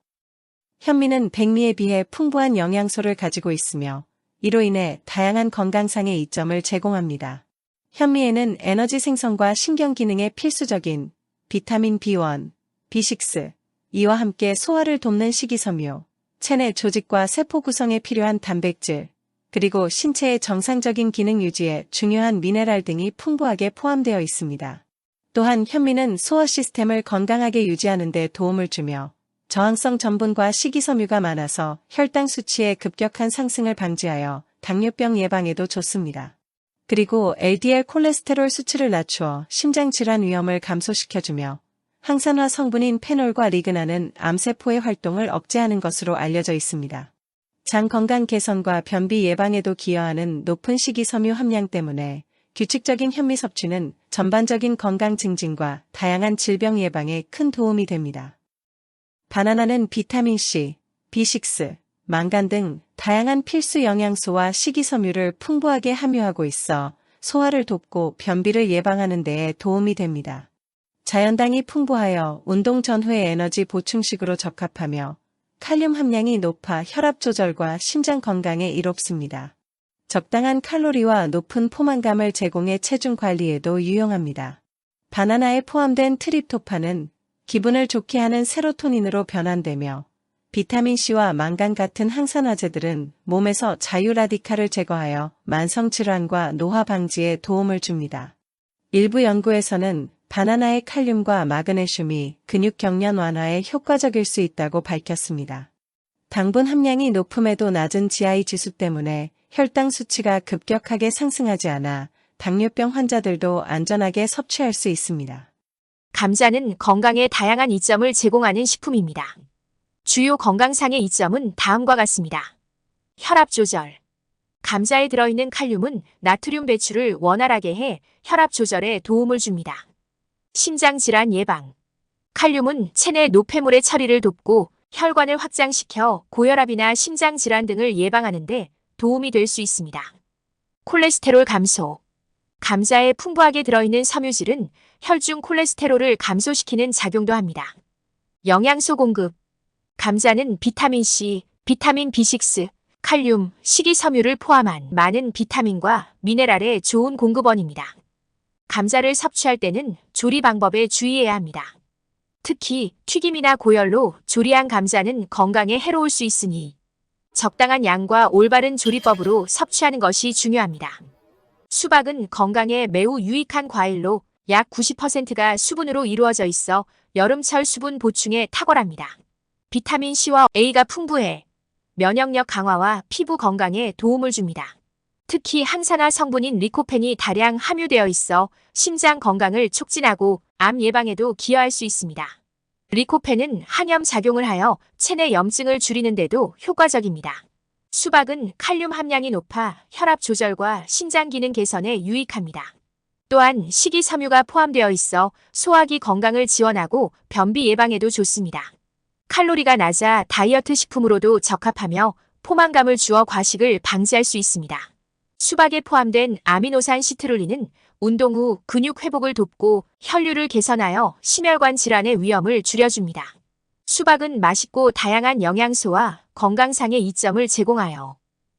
현미는 백미에 비해 풍부한 영양소를 가지고 있으며 이로 인해 다양한 건강상의 이점을 제공합니다. 현미에는 에너지 생성과 신경 기능에 필수적인 비타민 B1, B6, 이와 함께 소화를 돕는 식이섬유, 체내 조직과 세포 구성에 필요한 단백질, 그리고 신체의 정상적인 기능 유지에 중요한 미네랄 등이 풍부하게 포함되어 있습니다. 또한 현미는 소화 시스템을 건강하게 유지하는 데 도움을 주며 저항성 전분과 식이섬유가 많아서 혈당 수치의 급격한 상승을 방지하여 당뇨병 예방에도 좋습니다. 그리고 LDL 콜레스테롤 수치를 낮추어 심장 질환 위험을 감소시켜주며 항산화 성분인 페놀과 리그나는 암세포의 활동을 억제하는 것으로 알려져 있습니다. 장 건강 개선과 변비 예방에도 기여하는 높은 식이섬유 함량 때문에 규칙적인 현미 섭취는 전반적인 건강 증진과 다양한 질병 예방에 큰 도움이 됩니다. 바나나는 비타민C, B6, 망간 등 다양한 필수 영양소와 식이섬유를 풍부하게 함유하고 있어 소화를 돕고 변비를 예방하는 데에 도움이 됩니다. 자연당이 풍부하여 운동 전후의 에너지 보충식으로 적합하며 칼륨 함량이 높아 혈압 조절과 심장 건강에 이롭습니다. 적당한 칼로리와 높은 포만감을 제공해 체중 관리에도 유용합니다. 바나나에 포함된 트립토판은 기분을 좋게 하는 세로토닌으로 변환되며 비타민C와 망간 같은 항산화제들은 몸에서 자유라디칼을 제거하여 만성질환과 노화 방지에 도움을 줍니다. 일부 연구에서는 바나나의 칼륨과 마그네슘이 근육 경련 완화에 효과적일 수 있다고 밝혔습니다. 당분 함량이 높음에도 낮은 GI 지수 때문에 혈당 수치가 급격하게 상승하지 않아 당뇨병 환자들도 안전하게 섭취할 수 있습니다. 감자는 건강에 다양한 이점을 제공하는 식품입니다. 주요 건강상의 이점은 다음과 같습니다. 혈압 조절. 감자에 들어있는 칼륨은 나트륨 배출을 원활하게 해 혈압 조절에 도움을 줍니다. 심장 질환 예방. 칼륨은 체내 노폐물의 처리를 돕고 혈관을 확장시켜 고혈압이나 심장 질환 등을 예방하는 데 도움이 될 수 있습니다. 콜레스테롤 감소. 감자에 풍부하게 들어있는 섬유질은 혈중 콜레스테롤을 감소시키는 작용도 합니다. 영양소 공급. 감자는 비타민C, 비타민 B6, 칼륨, 식이섬유를 포함한 많은 비타민과 미네랄의 좋은 공급원입니다. 감자를 섭취할 때는 조리 방법에 주의해야 합니다. 특히 튀김이나 고열로 조리한 감자는 건강에 해로울 수 있으니 적당한 양과 올바른 조리법으로 섭취하는 것이 중요합니다. 수박은 건강에 매우 유익한 과일로 약 90%가 수분으로 이루어져 있어 여름철 수분 보충에 탁월합니다. 비타민 C와 A가 풍부해 면역력 강화와 피부 건강에 도움을 줍니다. 특히 항산화 성분인 리코펜이 다량 함유되어 있어 심장 건강을 촉진하고 암 예방에도 기여할 수 있습니다. 리코펜은 항염 작용을 하여 체내 염증을 줄이는 데도 효과적입니다. 수박은 칼륨 함량이 높아 혈압 조절과 신장 기능 개선에 유익합니다. 또한 식이섬유가 포함되어 있어 소화기 건강을 지원하고 변비 예방에도 좋습니다. 칼로리가 낮아 다이어트 식품으로도 적합하며 포만감을 주어 과식을 방지할 수 있습니다. 수박에 포함된 아미노산 시트룰린은 운동 후 근육 회복을 돕고 혈류를 개선하여 심혈관 질환의 위험을 줄여줍니다. 수박은 맛있고 다양한 영양소와 건강상의 이점을 제공하여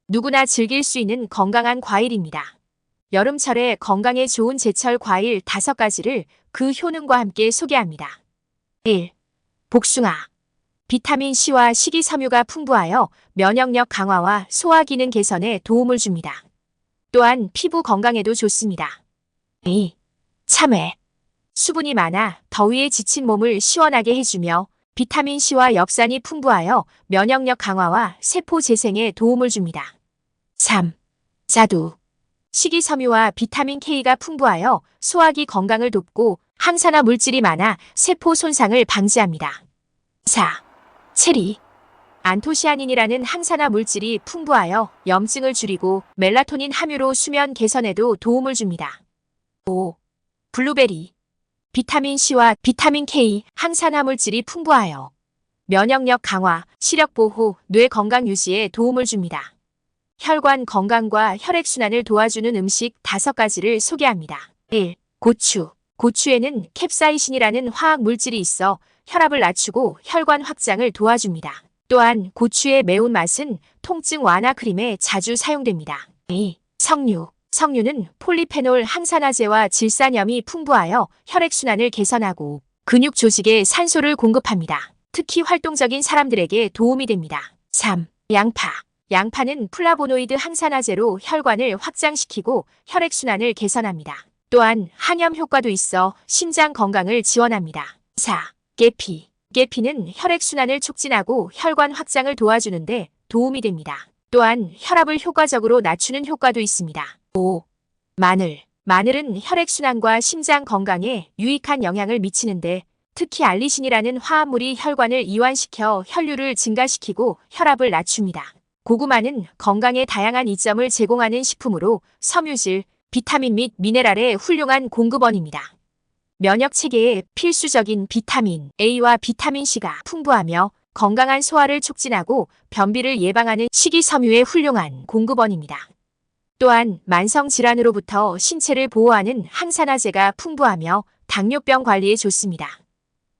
누구나 즐길 수 있는 건강한 과일입니다. 여름철에 건강에 좋은 제철 과일 5가지를 그 효능과 함께 소개합니다. 1. 복숭아. 비타민C와 식이섬유가 풍부하여 면역력 강화와 소화 기능 개선에 도움을 줍니다. 또한 피부 건강에도 좋습니다. 2. 참외. 수분이 많아 더위에 지친 몸을 시원하게 해주며 비타민C와 엽산이 풍부하여 면역력 강화와 세포 재생에 도움을 줍니다. 3. 자두. 식이섬유와 비타민 K가 풍부하여 소화기 건강을 돕고 항산화 물질이 많아 세포 손상을 방지합니다. 4. 체리. 안토시아닌이라는 항산화 물질이 풍부하여 염증을 줄이고 멜라토닌 함유로 수면 개선에도 도움을 줍니다. 5. 블루베리. 비타민 C와 비타민 K, 항산화 물질이 풍부하여 면역력 강화, 시력 보호, 뇌 건강 유지에 도움을 줍니다. 혈관 건강과 혈액순환을 도와주는 음식 5가지를 소개합니다. 1. 고추. 고추에는 캡사이신이라는 화학 물질이 있어 혈압을 낮추고 혈관 확장을 도와줍니다. 또한 고추의 매운맛은 통증 완화 크림에 자주 사용됩니다. 2. 석류. 석류는 폴리페놀 항산화제와 질산염이 풍부하여 혈액순환을 개선하고 근육 조직에 산소를 공급합니다. 특히 활동적인 사람들에게 도움이 됩니다. 3. 양파. 양파는 플라보노이드 항산화제로 혈관을 확장시키고 혈액순환을 개선합니다. 또한 항염 효과도 있어 심장 건강을 지원합니다. 4. 계피. 계피는 혈액순환을 촉진하고 혈관 확장을 도와주는데 도움이 됩니다. 또한 혈압을 효과적으로 낮추는 효과도 있습니다. 5. 마늘. 마늘은 혈액순환과 심장 건강에 유익한 영향을 미치는데 특히 알리신이라는 화합물이 혈관을 이완시켜 혈류를 증가시키고 혈압을 낮춥니다. 고구마는 건강에 다양한 이점을 제공하는 식품으로 섬유질, 비타민 및 미네랄의 훌륭한 공급원입니다. 면역 체계에 필수적인 비타민 A와 비타민 C가 풍부하며 건강한 소화를 촉진하고 변비를 예방하는 식이섬유의 훌륭한 공급원입니다. 또한 만성 질환으로부터 신체를 보호하는 항산화제가 풍부하며 당뇨병 관리에 좋습니다.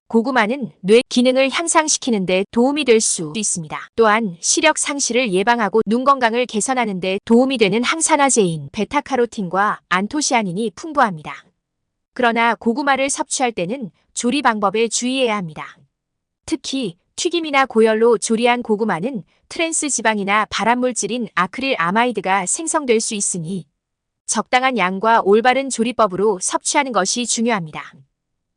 고구마는 뇌 기능을 향상시키는 데 도움이 될 수 있습니다. 또한 시력 상실을 예방하고 눈 건강을 개선하는 데 도움이 되는 항산화제인 베타카로틴과 안토시아닌이 풍부합니다. 그러나 고구마를 섭취할 때는 조리 방법에 주의해야 합니다. 특히 튀김이나 고열로 조리한 고구마는 트랜스 지방이나 발암물질인 아크릴 아마이드가 생성될 수 있으니 적당한 양과 올바른 조리법으로 섭취하는 것이 중요합니다.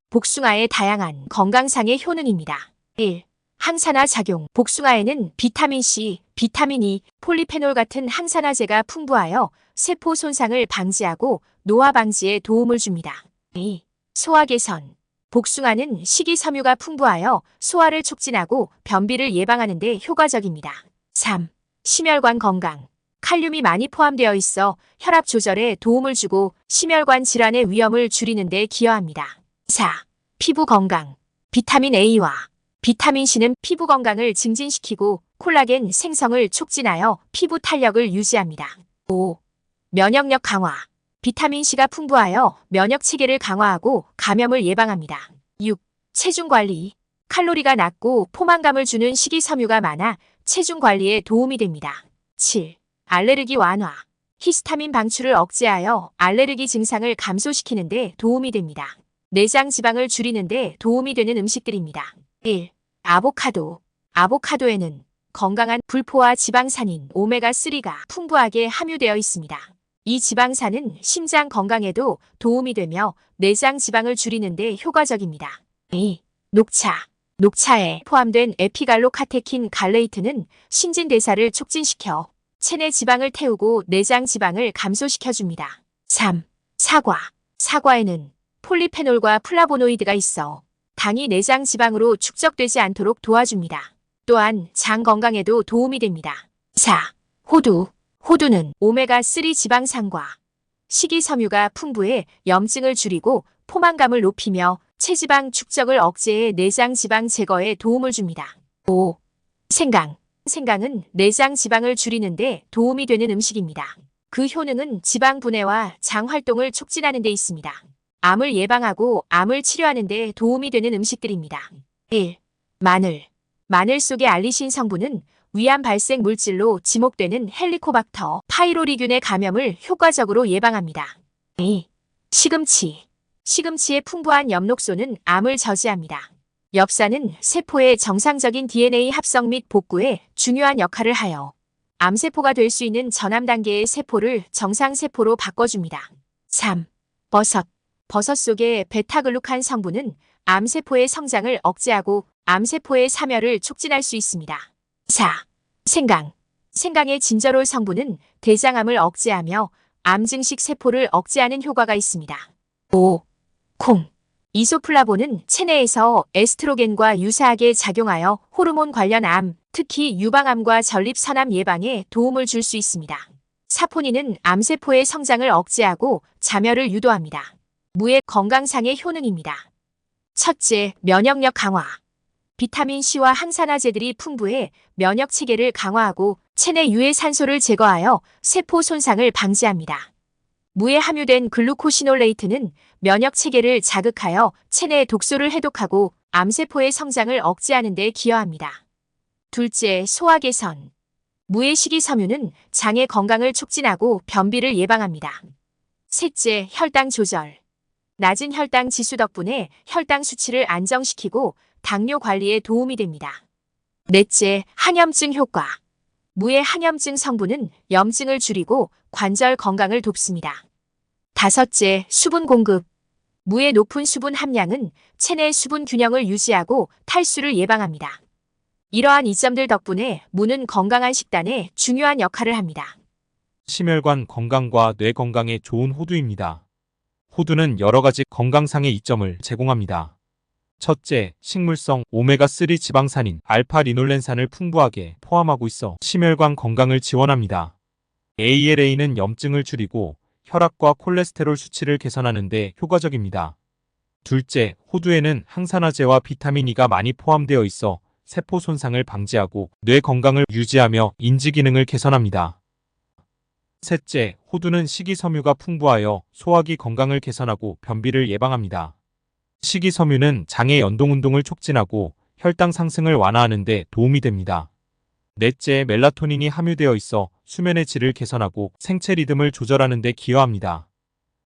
복숭아의 다양한 건강상의 효능입니다. 1. 항산화 작용. 복숭아에는 비타민 C, 비타민 E, 폴리페놀 같은 항산화제가 풍부하여 세포 손상을 방지하고 노화 방지에 도움을 줍니다. 2. 소화 개선. 복숭아는 식이섬유가 풍부하여 소화를 촉진하고 변비를 예방하는 데 효과적입니다. 3. 심혈관 건강. 칼륨이 많이 포함되어 있어 혈압 조절에 도움을 주고 심혈관 질환의 위험을 줄이는 데 기여합니다. 4. 피부 건강. 비타민 A와 비타민 C는 피부 건강을 증진시키고 콜라겐 생성을 촉진하여 피부 탄력을 유지합니다. 5. 면역력 강화. 비타민 C가 풍부하여 면역 체계를 강화하고 감염을 예방합니다. 6. 체중 관리. 칼로리가 낮고 포만감을 주는 식이섬유가 많아 체중 관리에 도움이 됩니다. 7. 알레르기 완화. 히스타민 방출을 억제하여 알레르기 증상을 감소시키는 데 도움이 됩니다. 내장 지방을 줄이는 데 도움이 되는 음식들입니다. 1. 아보카도. 아보카도에는 건강한 불포화 지방산인 오메가3가 풍부하게 함유되어 있습니다. 이 지방산은 심장 건강에도 도움이 되며 내장 지방을 줄이는 데 효과적입니다. 2. 녹차. 녹차에 포함된 에피갈로카테킨 갈레이트는 신진대사를 촉진시켜 체내 지방을 태우고 내장 지방을 감소시켜줍니다. 3. 사과. 사과에는 폴리페놀과 플라보노이드가 있어 당이 내장 지방으로 축적되지 않도록 도와줍니다. 또한 장 건강에도 도움이 됩니다. 4. 호두. 호두는 오메가3 지방산과 식이섬유가 풍부해 염증을 줄이고 포만감을 높이며 체지방 축적을 억제해 내장 지방 제거에 도움을 줍니다. 5. 생강. 생강은 내장 지방을 줄이는 데 도움이 되는 음식입니다. 그 효능은 지방 분해와 장 활동을 촉진하는 데 있습니다. 암을 예방하고 암을 치료하는 데 도움이 되는 음식들입니다. 1. 마늘. 마늘 속의 알리신 성분은 위암 발생 물질로 지목되는 헬리코박터 파이로리균의 감염을 효과적으로 예방합니다. 2. 시금치. 시금치의 풍부한 엽록소는 암을 저지합니다. 엽산은 세포의 정상적인 DNA 합성 및 복구에 중요한 역할을 하여 암세포가 될 수 있는 전암 단계의 세포를 정상세포로 바꿔줍니다. 3. 버섯. 버섯 속의 베타글루칸 성분은 암세포의 성장을 억제하고 암세포의 사멸을 촉진할 수 있습니다. 4. 생강. 생강의 진저롤 성분은 대장암을 억제하며 암 증식 세포를 억제하는 효과가 있습니다. 5. 콩. 이소플라본은 체내에서 에스트로겐과 유사하게 작용하여 호르몬 관련 암, 특히 유방암과 전립선암 예방에 도움을 줄 수 있습니다. 사포닌은 암세포의 성장을 억제하고 자멸을 유도합니다. 무의 건강상의 효능입니다. 첫째, 면역력 강화. 비타민 C와 항산화제들이 풍부해 면역 체계를 강화하고 체내 유해 산소를 제거하여 세포 손상을 방지합니다. 무에 함유된 글루코시놀레이트는 면역 체계를 자극하여 체내 독소를 해독하고 암세포의 성장을 억제하는 데 기여합니다. 둘째, 소화 개선. 무의 식이섬유는 장의 건강을 촉진하고 변비를 예방합니다. 셋째, 혈당 조절. 낮은 혈당 지수 덕분에 혈당 수치를 안정시키고 당뇨 관리에 도움이 됩니다. 넷째, 항염증 효과. 무의 항염증 성분은 염증을 줄이고 관절 건강을 돕습니다. 다섯째, 수분 공급. 무의 높은 수분 함량은 체내 수분 균형을 유지하고 탈수를 예방합니다. 이러한 이점들 덕분에 무는 건강한 식단에 중요한 역할을 합니다. 심혈관 건강과 뇌 건강에 좋은 호두입니다. 호두는 여러 가지 건강상의 이점을 제공합니다. 첫째, 식물성 오메가3 지방산인 알파-리놀렌산을 풍부하게 포함하고 있어 심혈관 건강을 지원합니다. ALA는 염증을 줄이고 혈압과 콜레스테롤 수치를 개선하는 데 효과적입니다. 둘째, 호두에는 항산화제와 비타민 E가 많이 포함되어 있어 세포 손상을 방지하고 뇌 건강을 유지하며 인지 기능을 개선합니다. 셋째, 호두는 식이섬유가 풍부하여 소화기 건강을 개선하고 변비를 예방합니다. 식이섬유는 장의 연동운동을 촉진하고 혈당 상승을 완화하는 데 도움이 됩니다. 넷째, 멜라토닌이 함유되어 있어 수면의 질을 개선하고 생체 리듬을 조절하는 데 기여합니다.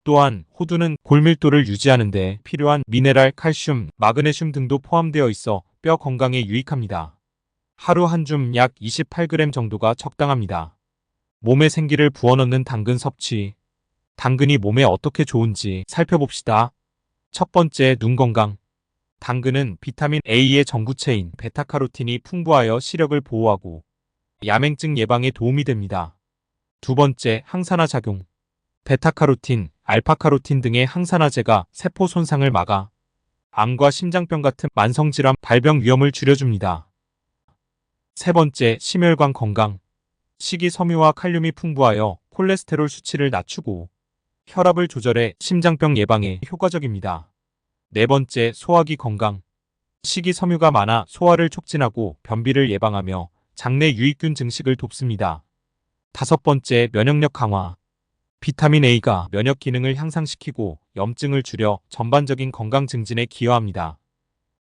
또한 호두는 골밀도를 유지하는 데 필요한 미네랄, 칼슘, 마그네슘 등도 포함되어 있어 뼈 건강에 유익합니다. 하루 한 줌 약 28g 정도가 적당합니다. 몸에 생기를 부어넣는 당근 섭취. 당근이 몸에 어떻게 좋은지 살펴봅시다. 첫 번째, 눈 건강. 당근은 비타민 A의 전구체인 베타카로틴이 풍부하여 시력을 보호하고 야맹증 예방에 도움이 됩니다. 두 번째, 항산화 작용. 베타카로틴, 알파카로틴 등의 항산화제가 세포 손상을 막아 암과 심장병 같은 만성질환 발병 위험을 줄여줍니다. 세 번째, 심혈관 건강. 식이섬유와 칼륨이 풍부하여 콜레스테롤 수치를 낮추고 혈압을 조절해 심장병 예방에 효과적입니다. 네 번째, 소화기 건강. 식이섬유가 많아 소화를 촉진하고 변비를 예방하며 장내 유익균 증식을 돕습니다. 다섯 번째, 면역력 강화. 비타민 A가 면역 기능을 향상시키고 염증을 줄여 전반적인 건강 증진에 기여합니다.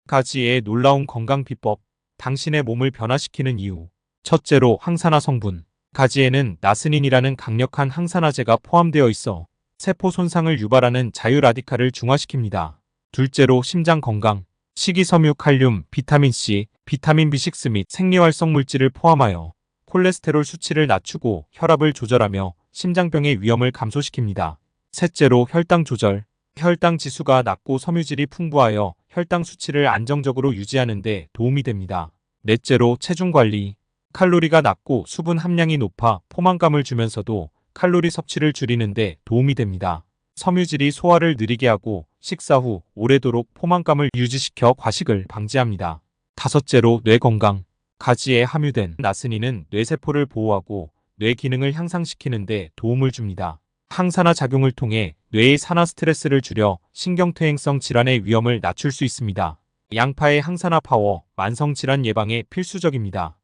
가지의 놀라운 건강 비법. 당신의 몸을 변화시키는 이유. 첫째로, 항산화 성분. 가지에는 나스닌이라는 강력한 항산화제가 포함되어 있어 세포 손상을 유발하는 자유라디칼을 중화시킵니다. 둘째로, 심장 건강. 식이섬유, 칼륨, 비타민C, 비타민 B6 및 생리활성 물질을 포함하여 콜레스테롤 수치를 낮추고 혈압을 조절하며 심장병의 위험을 감소시킵니다. 셋째로, 혈당 조절. 혈당 지수가 낮고 섬유질이 풍부하여 혈당 수치를 안정적으로 유지하는 데 도움이 됩니다. 넷째로, 체중 관리. 칼로리가 낮고 수분 함량이 높아 포만감을 주면서도 칼로리 섭취를 줄이는 데 도움이 됩니다. 섬유질이 소화를 느리게 하고 식사 후 오래도록 포만감을 유지시켜 과식을 방지합니다. 다섯째로, 뇌 건강. 가지에 함유된 나스닌은 뇌세포를 보호하고 뇌 기능을 향상시키는 데 도움을 줍니다. 항산화 작용을 통해 뇌의 산화 스트레스를 줄여 신경퇴행성 질환의 위험을 낮출 수 있습니다. 양파의 항산화 파워, 만성질환 예방에 필수적입니다.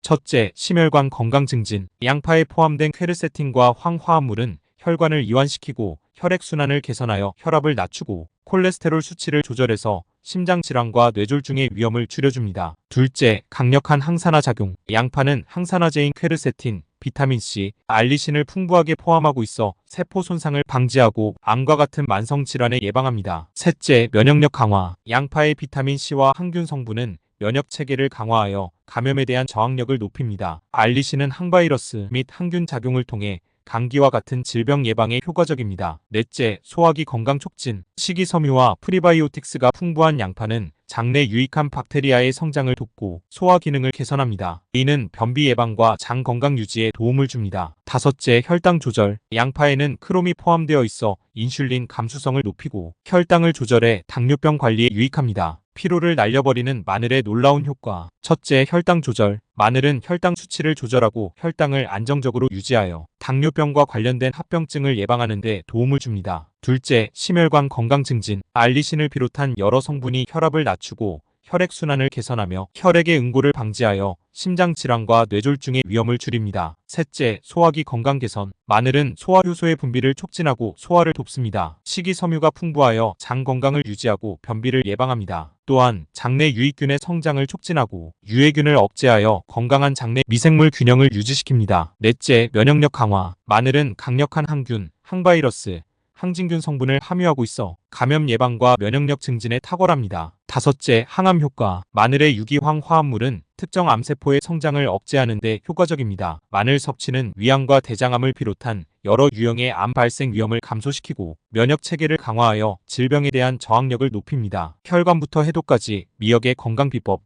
첫째, 심혈관 건강 증진. 양파에 포함된 퀘르세틴과 황화합물은 혈관을 이완시키고 혈액순환을 개선하여 혈압을 낮추고 콜레스테롤 수치를 조절해서 심장질환과 뇌졸중의 위험을 줄여줍니다. 둘째, 강력한 항산화 작용. 양파는 항산화제인 퀘르세틴, 비타민C, 알리신을 풍부하게 포함하고 있어 세포 손상을 방지하고 암과 같은 만성질환에 예방합니다. 셋째, 면역력 강화. 양파의 비타민C와 항균 성분은 면역 체계를 강화하여 감염에 대한 저항력을 높입니다. 알리신은 항바이러스 및 항균 작용을 통해 감기와 같은 질병 예방에 효과적입니다. 넷째, 소화기 건강 촉진. 식이섬유와 프리바이오틱스가 풍부한 양파는 장내 유익한 박테리아의 성장을 돕고 소화 기능을 개선합니다. 이는 변비 예방과 장 건강 유지에 도움을 줍니다. 다섯째, 혈당 조절. 양파에는 크롬이 포함되어 있어 인슐린 감수성을 높이고 혈당을 조절해 당뇨병 관리에 유익합니다. 피로를 날려버리는 마늘의 놀라운 효과. 첫째, 혈당 조절. 마늘은 혈당 수치를 조절하고 혈당을 안정적으로 유지하여 당뇨병과 관련된 합병증을 예방하는 데 도움을 줍니다. 둘째, 심혈관 건강 증진. 알리신을 비롯한 여러 성분이 혈압을 낮추고 혈액순환을 개선하며 혈액의 응고를 방지하여 심장질환과 뇌졸중의 위험을 줄입니다. 셋째, 소화기 건강 개선. 마늘은 소화효소의 분비를 촉진하고 소화를 돕습니다. 식이섬유가 풍부하여 장 건강을 유지하고 변비를 예방합니다. 또한 장내 유익균의 성장을 촉진하고 유해균을 억제하여 건강한 장내 미생물 균형을 유지시킵니다. 넷째, 면역력 강화. 마늘은 강력한 항균, 항바이러스, 항진균 성분을 함유하고 있어 감염 예방과 면역력 증진에 탁월합니다. 다섯째, 항암 효과. 마늘의 유기황 화합물은 특정 암세포의 성장을 억제하는 데 효과적입니다. 마늘 섭취는 위암과 대장암을 비롯한 여러 유형의 암 발생 위험을 감소시키고 면역 체계를 강화하여 질병에 대한 저항력을 높입니다. 혈관부터 해독까지 미역의 건강 비법.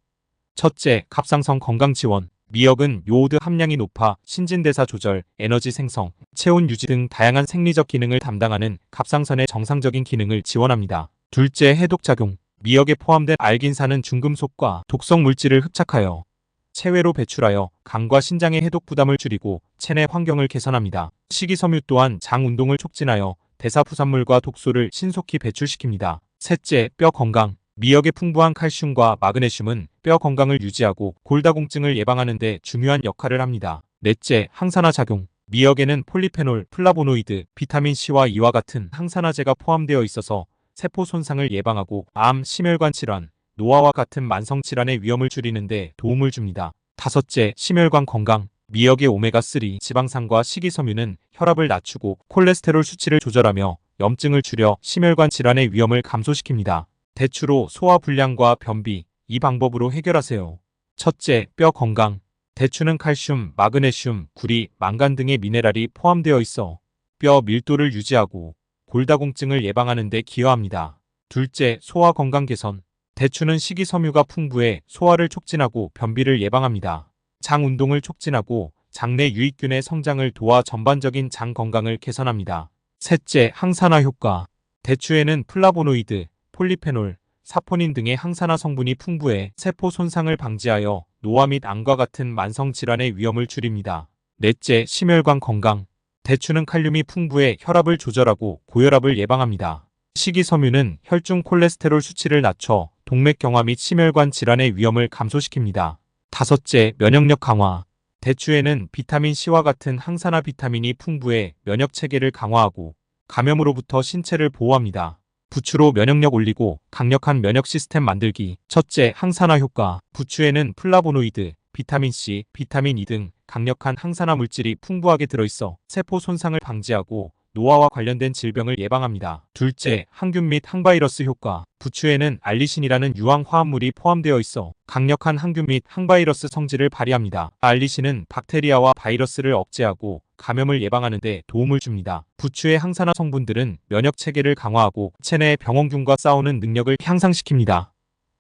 첫째, 갑상선 건강 지원. 미역은 요오드 함량이 높아 신진대사 조절, 에너지 생성, 체온 유지 등 다양한 생리적 기능을 담당하는 갑상선의 정상적인 기능을 지원합니다. 둘째, 해독작용. 미역에 포함된 알긴산은 중금속과 독성 물질을 흡착하여 체외로 배출하여 간과 신장의 해독 부담을 줄이고 체내 환경을 개선합니다. 식이섬유 또한 장 운동을 촉진하여 대사 부산물과 독소를 신속히 배출시킵니다. 셋째, 뼈 건강. 미역의 풍부한 칼슘과 마그네슘은 뼈 건강을 유지하고 골다공증을 예방하는 데 중요한 역할을 합니다. 넷째, 항산화 작용. 미역에는 폴리페놀, 플라보노이드, 비타민C와 이와 같은 항산화제가 포함되어 있어서 세포 손상을 예방하고 암, 심혈관 질환, 노화와 같은 만성 질환의 위험을 줄이는 데 도움을 줍니다. 다섯째, 심혈관 건강. 미역의 오메가3 지방산과 식이섬유는 혈압을 낮추고 콜레스테롤 수치를 조절하며 염증을 줄여 심혈관 질환의 위험을 감소시킵니다. 대추로 소화불량과 변비, 이 방법으로 해결하세요. 첫째, 뼈 건강. 대추는 칼슘, 마그네슘, 구리, 망간 등의 미네랄이 포함되어 있어 뼈 밀도를 유지하고 골다공증을 예방하는 데 기여합니다. 둘째, 소화 건강 개선. 대추는 식이섬유가 풍부해 소화를 촉진하고 변비를 예방합니다. 장 운동을 촉진하고 장내 유익균의 성장을 도와 전반적인 장 건강을 개선합니다. 셋째, 항산화 효과. 대추에는 플라보노이드, 폴리페놀, 사포닌 등의 항산화 성분이 풍부해 세포 손상을 방지하여 노화 및 암과 같은 만성 질환의 위험을 줄입니다. 넷째, 심혈관 건강. 대추는 칼륨이 풍부해 혈압을 조절하고 고혈압을 예방합니다. 식이섬유는 혈중 콜레스테롤 수치를 낮춰 동맥경화 및 심혈관 질환의 위험을 감소시킵니다. 다섯째, 면역력 강화. 대추에는 비타민C와 같은 항산화 비타민이 풍부해 면역 체계를 강화하고 감염으로부터 신체를 보호합니다. 부추로 면역력 올리고 강력한 면역 시스템 만들기. 첫째, 항산화 효과. 부추에는 플라보노이드, 비타민C, 비타민 E 등 강력한 항산화 물질이 풍부하게 들어있어 세포 손상을 방지하고 노화와 관련된 질병을 예방합니다. 둘째, 항균 및 항바이러스 효과. 부추에는 알리신이라는 유황 화합물이 포함되어 있어 강력한 항균 및 항바이러스 성질을 발휘합니다. 알리신은 박테리아와 바이러스를 억제하고 감염을 예방하는 데 도움을 줍니다. 부추의 항산화 성분들은 면역 체계를 강화하고 체내의 병원균과 싸우는 능력을 향상시킵니다.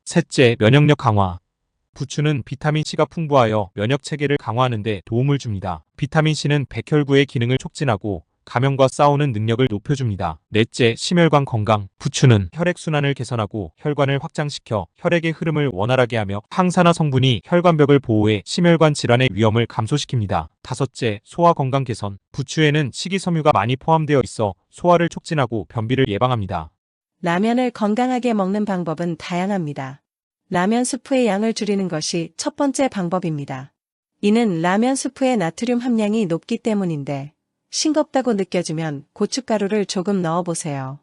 셋째, 면역력 강화. 부추는 비타민C가 풍부하여 면역 체계를 강화하는 데 도움을 줍니다. 비타민C는 백혈구의 기능을 촉진하고 감염과 싸우는 능력을 높여줍니다. 넷째, 심혈관 건강. 부추는 혈액순환을 개선하고 혈관을 확장시켜 혈액의 흐름을 원활하게 하며 항산화 성분이 혈관벽을 보호해 심혈관 질환의 위험을 감소시킵니다. 다섯째, 소화 건강 개선. 부추에는 식이섬유가 많이 포함되어 있어 소화를 촉진하고 변비를 예방합니다. 라면을 건강하게 먹는 방법은 다양합니다. 라면 스프의 양을 줄이는 것이 첫 번째 방법입니다. 이는 라면 스프의 나트륨 함량이 높기 때문인데 싱겁다고 느껴지면 고춧가루를 조금 넣어보세요.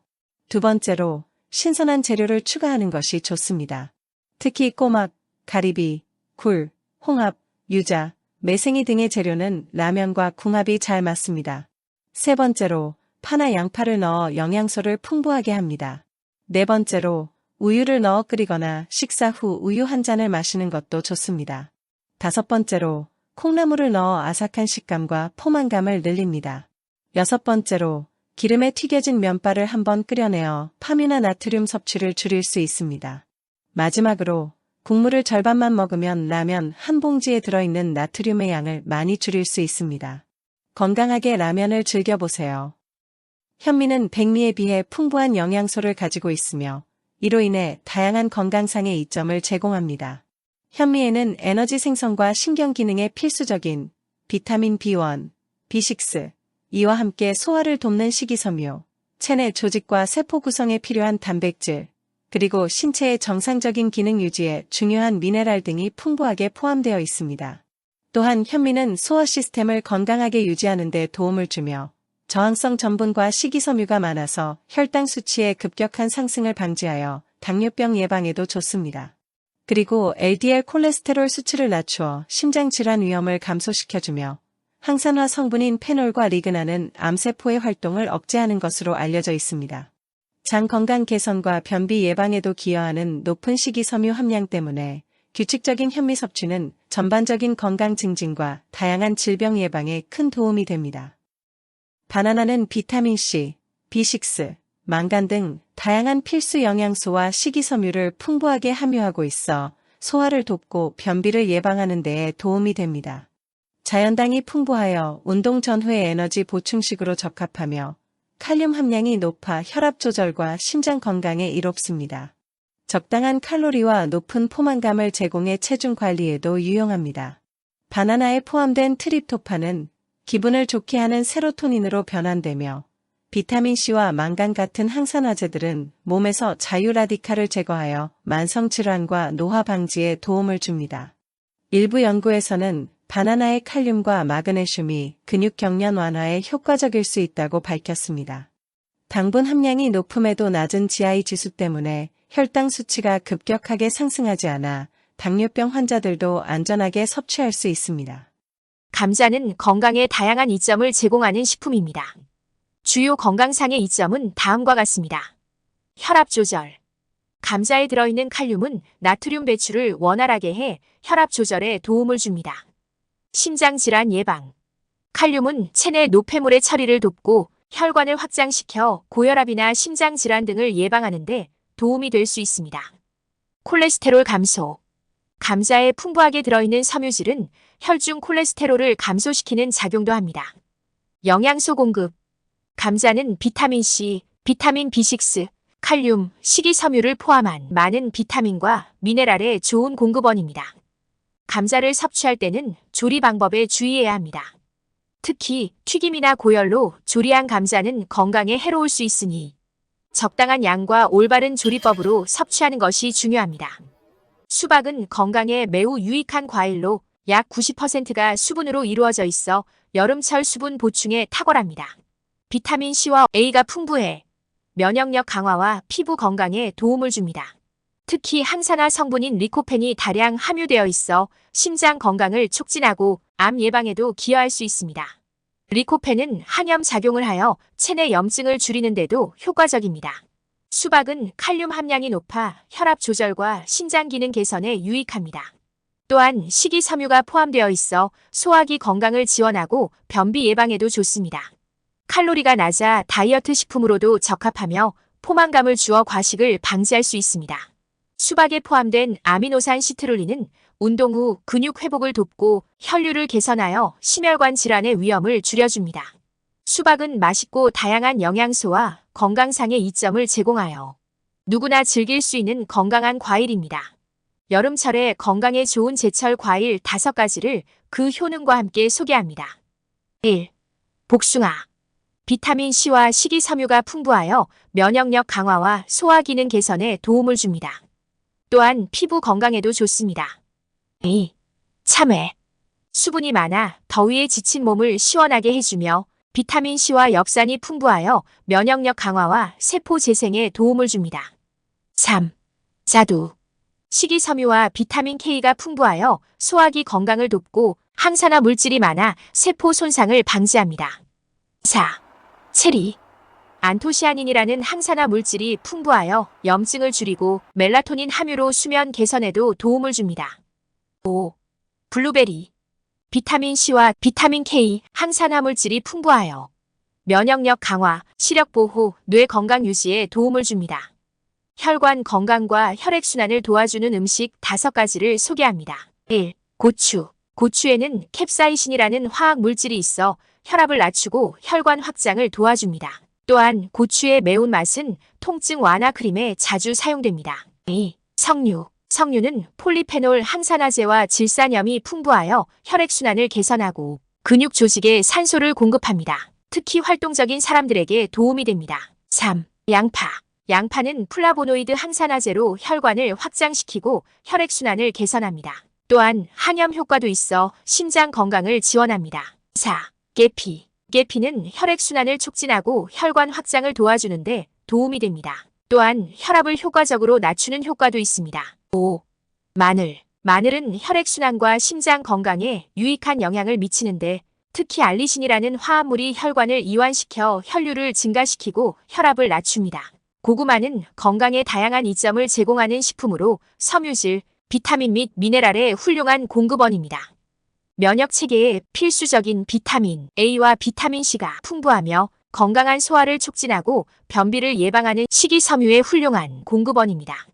두 번째로 신선한 재료를 추가하는 것이 좋습니다. 특히 꼬막, 가리비, 굴, 홍합, 유자, 매생이 등의 재료는 라면과 궁합이 잘 맞습니다. 세 번째로 파나 양파를 넣어 영양소를 풍부하게 합니다. 네 번째로 우유를 넣어 끓이거나 식사 후 우유 한 잔을 마시는 것도 좋습니다. 다섯 번째로 콩나물을 넣어 아삭한 식감과 포만감을 늘립니다. 여섯 번째로 기름에 튀겨진 면발을 한번 끓여내어 파뮤나 나트륨 섭취를 줄일 수 있습니다. 마지막으로 국물을 절반만 먹으면 라면 한 봉지에 들어있는 나트륨의 양을 많이 줄일 수 있습니다. 건강하게 라면을 즐겨보세요. 현미는 백미에 비해 풍부한 영양소를 가지고 있으며 이로 인해 다양한 건강상의 이점을 제공합니다. 현미에는 에너지 생성과 신경 기능에 필수적인 비타민 B1, B6, 이와 함께 소화를 돕는 식이섬유, 체내 조직과 세포 구성에 필요한 단백질, 그리고 신체의 정상적인 기능 유지에 중요한 미네랄 등이 풍부하게 포함되어 있습니다. 또한 현미는 소화 시스템을 건강하게 유지하는 데 도움을 주며 저항성 전분과 식이섬유가 많아서 혈당 수치의 급격한 상승을 방지하여 당뇨병 예방에도 좋습니다. 그리고 LDL 콜레스테롤 수치를 낮추어 심장 질환 위험을 감소시켜주며 항산화 성분인 페놀과 리그나는 암세포의 활동을 억제하는 것으로 알려져 있습니다. 장 건강 개선과 변비 예방에도 기여하는 높은 식이섬유 함량 때문에 규칙적인 현미 섭취는 전반적인 건강 증진과 다양한 질병 예방에 큰 도움이 됩니다. 바나나는 비타민C, B6, 망간 등 다양한 필수 영양소와 식이섬유를 풍부하게 함유하고 있어 소화를 돕고 변비를 예방하는 데에 도움이 됩니다. 자연당이 풍부하여 운동 전후의 에너지 보충식으로 적합하며 칼륨 함량이 높아 혈압 조절과 심장 건강에 이롭습니다. 적당한 칼로리와 높은 포만감을 제공해 체중 관리에도 유용합니다. 바나나에 포함된 트립토판은 기분을 좋게 하는 세로토닌으로 변환되며 비타민C와 망간 같은 항산화제들은 몸에서 자유라디칼을 제거하여 만성질환과 노화 방지에 도움을 줍니다. 일부 연구에서는 바나나의 칼륨과 마그네슘이 근육 경련 완화에 효과적일 수 있다고 밝혔습니다. 당분 함량이 높음에도 낮은 GI 지수 때문에 혈당 수치가 급격하게 상승하지 않아 당뇨병 환자들도 안전하게 섭취할 수 있습니다. 감자는 건강에 다양한 이점을 제공하는 식품입니다. 주요 건강상의 이점은 다음과 같습니다. 혈압 조절. 감자에 들어있는 칼륨은 나트륨 배출을 원활하게 해 혈압 조절에 도움을 줍니다. 심장 질환 예방. 칼륨은 체내 노폐물의 처리를 돕고 혈관을 확장시켜 고혈압이나 심장 질환 등을 예방하는 데 도움이 될 수 있습니다. 콜레스테롤 감소. 감자에 풍부하게 들어있는 섬유질은 혈중 콜레스테롤을 감소시키는 작용도 합니다. 영양소 공급. 감자는 비타민C, 비타민 B6, 칼륨, 식이섬유를 포함한 많은 비타민과 미네랄의 좋은 공급원입니다. 감자를 섭취할 때는 조리 방법에 주의해야 합니다. 특히 튀김이나 고열로 조리한 감자는 건강에 해로울 수 있으니 적당한 양과 올바른 조리법으로 섭취하는 것이 중요합니다. 수박은 건강에 매우 유익한 과일로 약 90%가 수분으로 이루어져 있어 여름철 수분 보충에 탁월합니다. 비타민C와 A가 풍부해 면역력 강화와 피부 건강에 도움을 줍니다. 특히 항산화 성분인 리코펜이 다량 함유되어 있어 심장 건강을 촉진하고 암 예방에도 기여할 수 있습니다. 리코펜은 항염 작용을 하여 체내 염증을 줄이는 데도 효과적입니다. 수박은 칼륨 함량이 높아 혈압 조절과 신장 기능 개선에 유익합니다. 또한 식이섬유가 포함되어 있어 소화기 건강을 지원하고 변비 예방에도 좋습니다. 칼로리가 낮아 다이어트 식품으로도 적합하며 포만감을 주어 과식을 방지할 수 있습니다. 수박에 포함된 아미노산 시트룰린은 운동 후 근육 회복을 돕고 혈류를 개선하여 심혈관 질환의 위험을 줄여줍니다. 수박은 맛있고 다양한 영양소와 건강상의 이점을 제공하여 누구나 즐길 수 있는 건강한 과일입니다. 여름철에 건강에 좋은 제철 과일 5가지를 그 효능과 함께 소개합니다. 1. 복숭아. 비타민C와 식이섬유가 풍부하여 면역력 강화와 소화 기능 개선에 도움을 줍니다. 또한 피부 건강에도 좋습니다. 2. 참외. 수분이 많아 더위에 지친 몸을 시원하게 해주며 비타민C와 엽산이 풍부하여 면역력 강화와 세포 재생에 도움을 줍니다. 3. 자두. 식이섬유와 비타민 K가 풍부하여 소화기 건강을 돕고 항산화 물질이 많아 세포 손상을 방지합니다. 4. 체리. 안토시아닌이라는 항산화 물질이 풍부하여 염증을 줄이고 멜라토닌 함유로 수면 개선에도 도움을 줍니다. 5. 블루베리. 비타민C와 비타민 K, 항산화 물질이 풍부하여 면역력 강화, 시력 보호, 뇌 건강 유지에 도움을 줍니다. 혈관 건강과 혈액순환을 도와주는 음식 5가지를 소개합니다. 1. 고추. 고추에는 캡사이신이라는 화학 물질이 있어 혈압을 낮추고 혈관 확장을 도와줍니다. 또한 고추의 매운맛은 통증 완화 크림에 자주 사용됩니다. 2. 석류. 석류는 폴리페놀 항산화제와 질산염이 풍부하여 혈액순환을 개선하고 근육 조직에 산소를 공급합니다. 특히 활동적인 사람들에게 도움이 됩니다. 3. 양파. 양파는 플라보노이드 항산화제로 혈관을 확장시키고 혈액순환을 개선합니다. 또한 항염 효과도 있어 심장 건강을 지원합니다. 4. 계피. 계피는 혈액순환을 촉진하고 혈관 확장을 도와주는데 도움이 됩니다. 또한 혈압을 효과적으로 낮추는 효과도 있습니다. 5. 마늘. 마늘은 혈액순환과 심장 건강에 유익한 영향을 미치는데 특히 알리신이라는 화합물이 혈관을 이완시켜 혈류를 증가시키고 혈압을 낮춥니다. 고구마는 건강에 다양한 이점을 제공하는 식품으로 섬유질, 비타민 및 미네랄의 훌륭한 공급원입니다. 면역 체계에 필수적인 비타민 A와 비타민 C가 풍부하며 건강한 소화를 촉진하고 변비를 예방하는 식이섬유의 훌륭한 공급원입니다.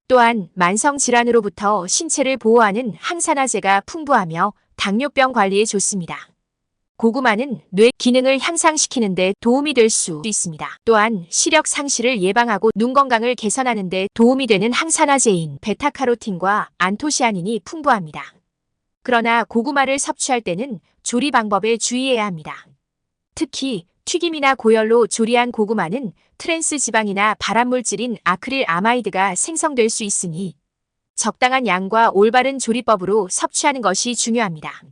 또한 만성 질환으로부터 신체를 보호하는 항산화제가 풍부하며 당뇨병 관리에 좋습니다. 고구마는 뇌 기능을 향상시키는 데 도움이 될 수 있습니다. 또한 시력 상실을 예방하고 눈 건강을 개선하는 데 도움이 되는 항산화제인 베타카로틴과 안토시아닌이 풍부합니다. 그러나 고구마를 섭취할 때는 조리 방법에 주의해야 합니다. 특히 튀김이나 고열로 조리한 고구마는 트랜스 지방이나 발암물질인 아크릴 아마이드가 생성될 수 있으니 적당한 양과 올바른 조리법으로 섭취하는 것이 중요합니다.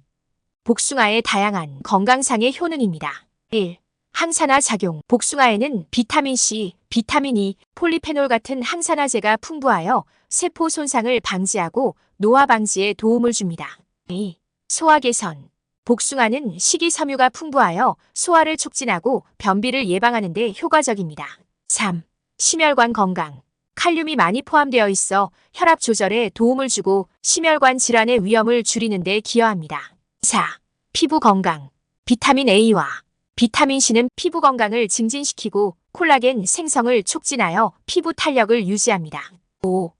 복숭아의 다양한 건강상의 효능입니다. 1. 항산화 작용. 복숭아에는 비타민C, 비타민 E, 폴리페놀 같은 항산화제가 풍부하여 세포 손상을 방지하고 노화 방지에 도움을 줍니다. 2. 소화 개선. 복숭아는 식이섬유가 풍부하여 소화를 촉진하고 변비를 예방하는 데 효과적입니다. 3. 심혈관 건강. 칼륨이 많이 포함되어 있어 혈압 조절에 도움을 주고 심혈관 질환의 위험을 줄이는 데 기여합니다. 4. 피부 건강. 비타민 A와 비타민 C는 피부 건강을 증진시키고 콜라겐 생성을 촉진하여 피부 탄력을 유지합니다. 5.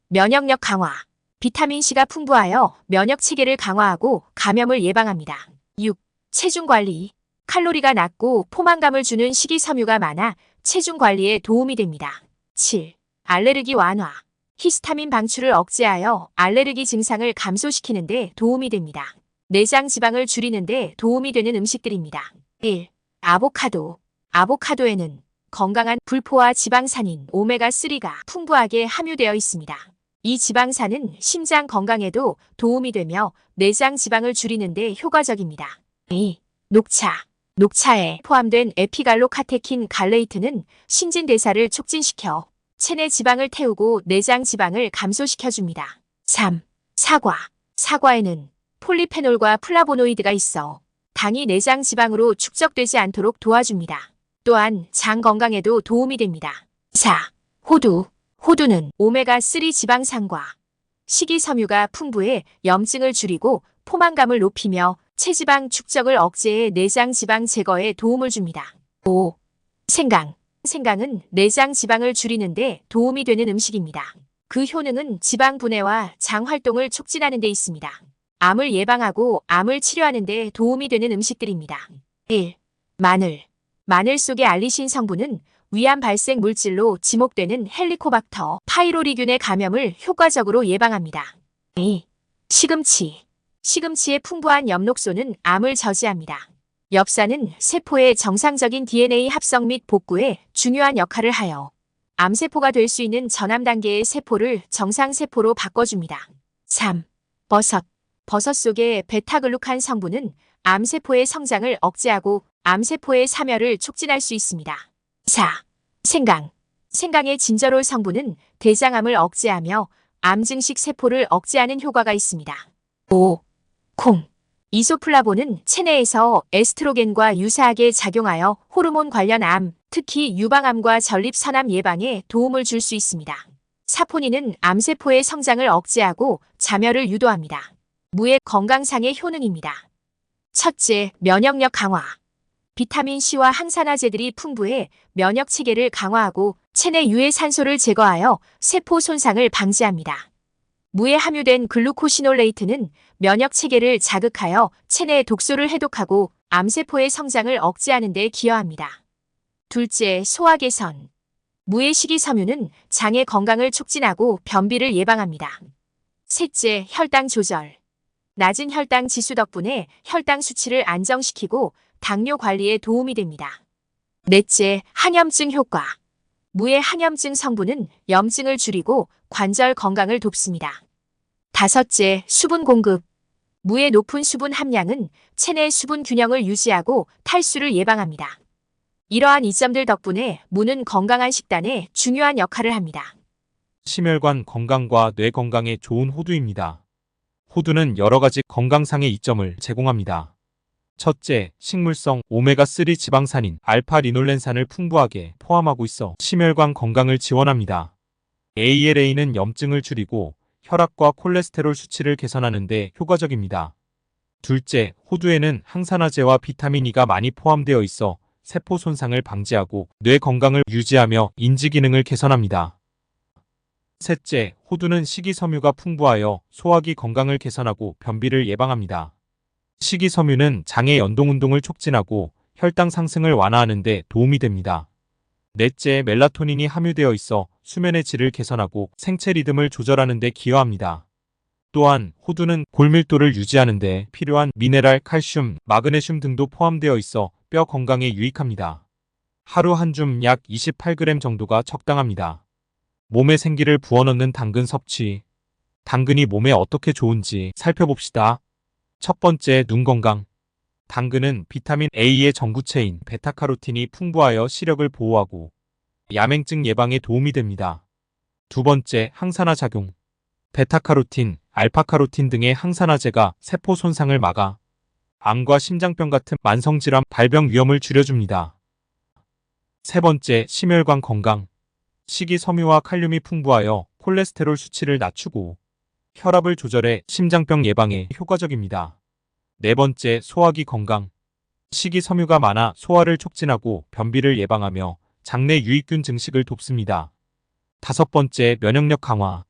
면역력 강화. 비타민 C가 풍부하여 면역 체계를 강화하고 감염을 예방합니다. 6. 체중 관리. 칼로리가 낮고 포만감을 주는 식이섬유가 많아 체중 관리에 도움이 됩니다. 7. 알레르기 완화. 히스타민 방출을 억제하여 알레르기 증상을 감소시키는 데 도움이 됩니다. 내장 지방을 줄이는 데 도움이 되는 음식들입니다. 1. 아보카도. 아보카도에는 건강한 불포화 지방산인 오메가3가 풍부하게 함유되어 있습니다. 이 지방산은 심장 건강에도 도움이 되며 내장 지방을 줄이는 데 효과적입니다. 2. 녹차. 녹차에 포함된 에피갈로카테킨 갈레이트는 신진대사를 촉진시켜 체내 지방을 태우고 내장 지방을 감소시켜줍니다. 3. 사과. 사과에는 폴리페놀과 플라보노이드가 있어 당이 내장 지방으로 축적되지 않도록 도와줍니다. 또한 장 건강에도 도움이 됩니다. 4. 호두. 호두는 오메가3 지방산과 식이섬유가 풍부해 염증을 줄이고 포만감을 높이며 체지방 축적을 억제해 내장 지방 제거에 도움을 줍니다. 5. 생강. 생강은 내장 지방을 줄이는 데 도움이 되는 음식입니다. 그 효능은 지방 분해와 장 활동을 촉진하는 데 있습니다. 암을 예방하고 암을 치료하는 데 도움이 되는 음식들입니다. 1. 마늘. 마늘 속의 알리신 성분은 위암 발생 물질로 지목되는 헬리코박터 파이로리균의 감염을 효과적으로 예방합니다. 2. 시금치. 시금치의 풍부한 엽록소는 암을 저지합니다. 엽산은 세포의 정상적인 DNA 합성 및 복구에 중요한 역할을 하여 암세포가 될 수 있는 전암 단계의 세포를 정상세포로 바꿔줍니다. 3. 버섯. 버섯 속의 베타글루칸 성분은 암세포의 성장을 억제하고 암세포의 사멸을 촉진할 수 있습니다. 4. 생강. 생강의 진저롤 성분은 대장암을 억제하며 암 증식 세포를 억제하는 효과가 있습니다. 5. 콩. 이소플라본은 체내에서 에스트로겐과 유사하게 작용하여 호르몬 관련 암, 특히 유방암과 전립선암 예방에 도움을 줄 수 있습니다. 사포닌은 암세포의 성장을 억제하고 자멸을 유도합니다. 무의 건강상의 효능입니다. 첫째, 면역력 강화. 비타민C와 항산화제들이 풍부해 면역 체계를 강화하고 체내 유해 산소를 제거하여 세포 손상을 방지합니다. 무에 함유된 글루코시놀레이트는 면역 체계를 자극하여 체내 독소를 해독하고 암세포의 성장을 억제하는 데 기여합니다. 둘째, 소화 개선. 무의 식이섬유는 장의 건강을 촉진하고 변비를 예방합니다. 셋째, 혈당 조절. 낮은 혈당 지수 덕분에 혈당 수치를 안정시키고 당뇨 관리에 도움이 됩니다. 넷째, 항염증 효과. 무의 항염증 성분은 염증을 줄이고 관절 건강을 돕습니다. 다섯째, 수분 공급. 무의 높은 수분 함량은 체내 수분 균형을 유지하고 탈수를 예방합니다. 이러한 이점들 덕분에 무는 건강한 식단에 중요한 역할을 합니다. 심혈관 건강과 뇌 건강에 좋은 호두입니다. 호두는 여러 가지 건강상의 이점을 제공합니다. 첫째, 식물성 오메가3 지방산인 알파-리놀렌산을 풍부하게 포함하고 있어 심혈관 건강을 지원합니다. ALA는 염증을 줄이고 혈압과 콜레스테롤 수치를 개선하는 데 효과적입니다. 둘째, 호두에는 항산화제와 비타민 E가 많이 포함되어 있어 세포 손상을 방지하고 뇌 건강을 유지하며 인지 기능을 개선합니다. 셋째, 호두는 식이섬유가 풍부하여 소화기 건강을 개선하고 변비를 예방합니다. 식이섬유는 장의 연동운동을 촉진하고 혈당 상승을 완화하는 데 도움이 됩니다. 넷째, 멜라토닌이 함유되어 있어 수면의 질을 개선하고 생체 리듬을 조절하는 데 기여합니다. 또한 호두는 골밀도를 유지하는 데 필요한 미네랄, 칼슘, 마그네슘 등도 포함되어 있어 뼈 건강에 유익합니다. 하루 한 줌 약 28g 정도가 적당합니다. 몸에 생기를 부어넣는 당근 섭취. 당근이 몸에 어떻게 좋은지 살펴봅시다. 첫 번째, 눈 건강. 당근은 비타민 A의 전구체인 베타카로틴이 풍부하여 시력을 보호하고 야맹증 예방에 도움이 됩니다. 두 번째, 항산화 작용. 베타카로틴, 알파카로틴 등의 항산화제가 세포 손상을 막아 암과 심장병 같은 만성질환 발병 위험을 줄여줍니다. 세 번째, 심혈관 건강. 식이섬유와 칼륨이 풍부하여 콜레스테롤 수치를 낮추고 혈압을 조절해 심장병 예방에 효과적입니다. 네 번째, 소화기 건강. 식이섬유가 많아 소화를 촉진하고 변비를 예방하며 장내 유익균 증식을 돕습니다. 다섯 번째, 면역력 강화.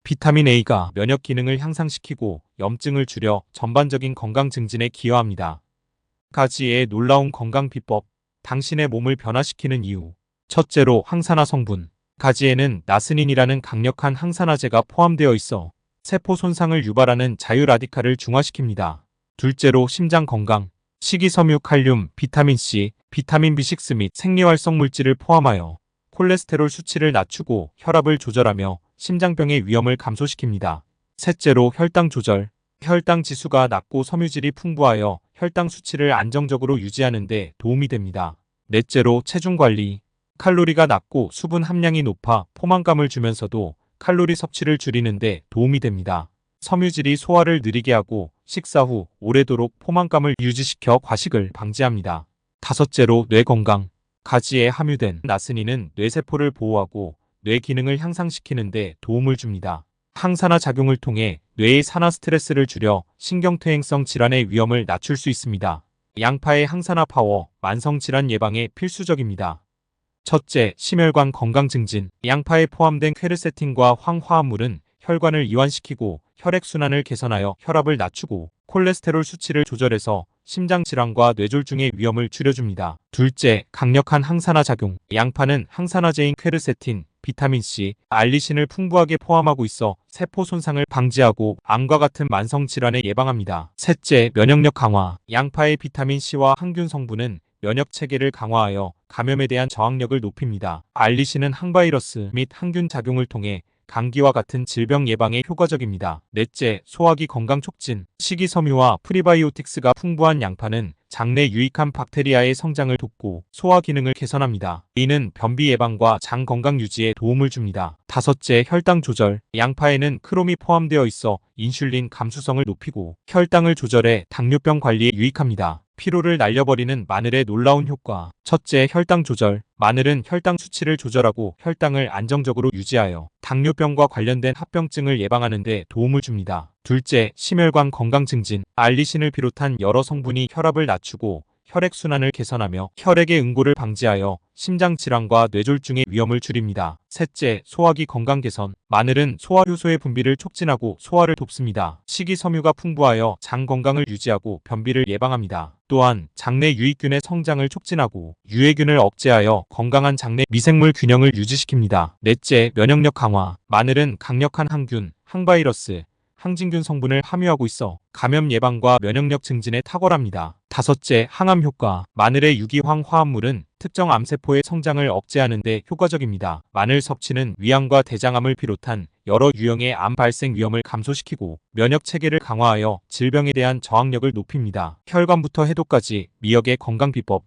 비타민 A가 면역 기능을 향상시키고 염증을 줄여 전반적인 건강 증진에 기여합니다. 가지의 놀라운 건강 비법. 당신의 몸을 변화시키는 이유. 첫째로, 항산화 성분. 가지에는 나스닌이라는 강력한 항산화제가 포함되어 있어 세포 손상을 유발하는 자유라디칼을 중화시킵니다. 둘째로, 심장 건강. 식이섬유, 칼륨, 비타민C, 비타민 B6 및 생리활성 물질을 포함하여 콜레스테롤 수치를 낮추고 혈압을 조절하며 심장병의 위험을 감소시킵니다. 셋째로, 혈당 조절. 혈당 지수가 낮고 섬유질이 풍부하여 혈당 수치를 안정적으로 유지하는 데 도움이 됩니다. 넷째로, 체중 관리. 칼로리가 낮고 수분 함량이 높아 포만감을 주면서도 칼로리 섭취를 줄이는 데 도움이 됩니다. 섬유질이 소화를 느리게 하고 식사 후 오래도록 포만감을 유지시켜 과식을 방지합니다. 다섯째로, 뇌 건강. 가지에 함유된 나스닌은 뇌세포를 보호하고 뇌 기능을 향상시키는 데 도움을 줍니다. 항산화 작용을 통해 뇌의 산화 스트레스를 줄여 신경퇴행성 질환의 위험을 낮출 수 있습니다. 양파의 항산화 파워, 만성질환 예방에 필수적입니다. 첫째, 심혈관 건강 증진. 양파에 포함된 퀘르세틴과 황화합물은 혈관을 이완시키고 혈액순환을 개선하여 혈압을 낮추고 콜레스테롤 수치를 조절해서 심장질환과 뇌졸중의 위험을 줄여줍니다. 둘째, 강력한 항산화 작용. 양파는 항산화제인 퀘르세틴, 비타민C, 알리신을 풍부하게 포함하고 있어 세포 손상을 방지하고 암과 같은 만성질환에 예방합니다. 셋째, 면역력 강화. 양파의 비타민C와 항균 성분은 면역 체계를 강화하여 감염에 대한 저항력을 높입니다. 알리신은 항바이러스 및 항균 작용을 통해 감기와 같은 질병 예방에 효과적입니다. 넷째, 소화기 건강 촉진. 식이섬유와 프리바이오틱스가 풍부한 양파는 장내 유익한 박테리아의 성장을 돕고 소화 기능을 개선합니다. 이는 변비 예방과 장 건강 유지에 도움을 줍니다. 다섯째, 혈당 조절. 양파에는 크롬이 포함되어 있어 인슐린 감수성을 높이고 혈당을 조절해 당뇨병 관리에 유익합니다. 피로를 날려버리는 마늘의 놀라운 효과. 첫째, 혈당 조절. 마늘은 혈당 수치를 조절하고 혈당을 안정적으로 유지하여 당뇨병과 관련된 합병증을 예방하는 데 도움을 줍니다. 둘째, 심혈관 건강 증진. 알리신을 비롯한 여러 성분이 혈압을 낮추고 혈액순환을 개선하며 혈액의 응고를 방지하여 심장질환과 뇌졸중의 위험을 줄입니다. 셋째, 소화기 건강 개선. 마늘은 소화효소의 분비를 촉진하고 소화를 돕습니다. 식이섬유가 풍부하여 장 건강을 유지하고 변비를 예방합니다. 또한 장내 유익균의 성장을 촉진하고 유해균을 억제하여 건강한 장내 미생물 균형을 유지시킵니다. 넷째, 면역력 강화. 마늘은 강력한 항균, 항바이러스, 항진균 성분을 함유하고 있어 감염 예방과 면역력 증진에 탁월합니다. 다섯째, 항암 효과. 마늘의 유기황 화합물은 특정 암세포의 성장을 억제하는 데 효과적입니다. 마늘 섭취는 위암과 대장암을 비롯한 여러 유형의 암 발생 위험을 감소시키고 면역 체계를 강화하여 질병에 대한 저항력을 높입니다. 혈관부터 해독까지 미역의 건강 비법.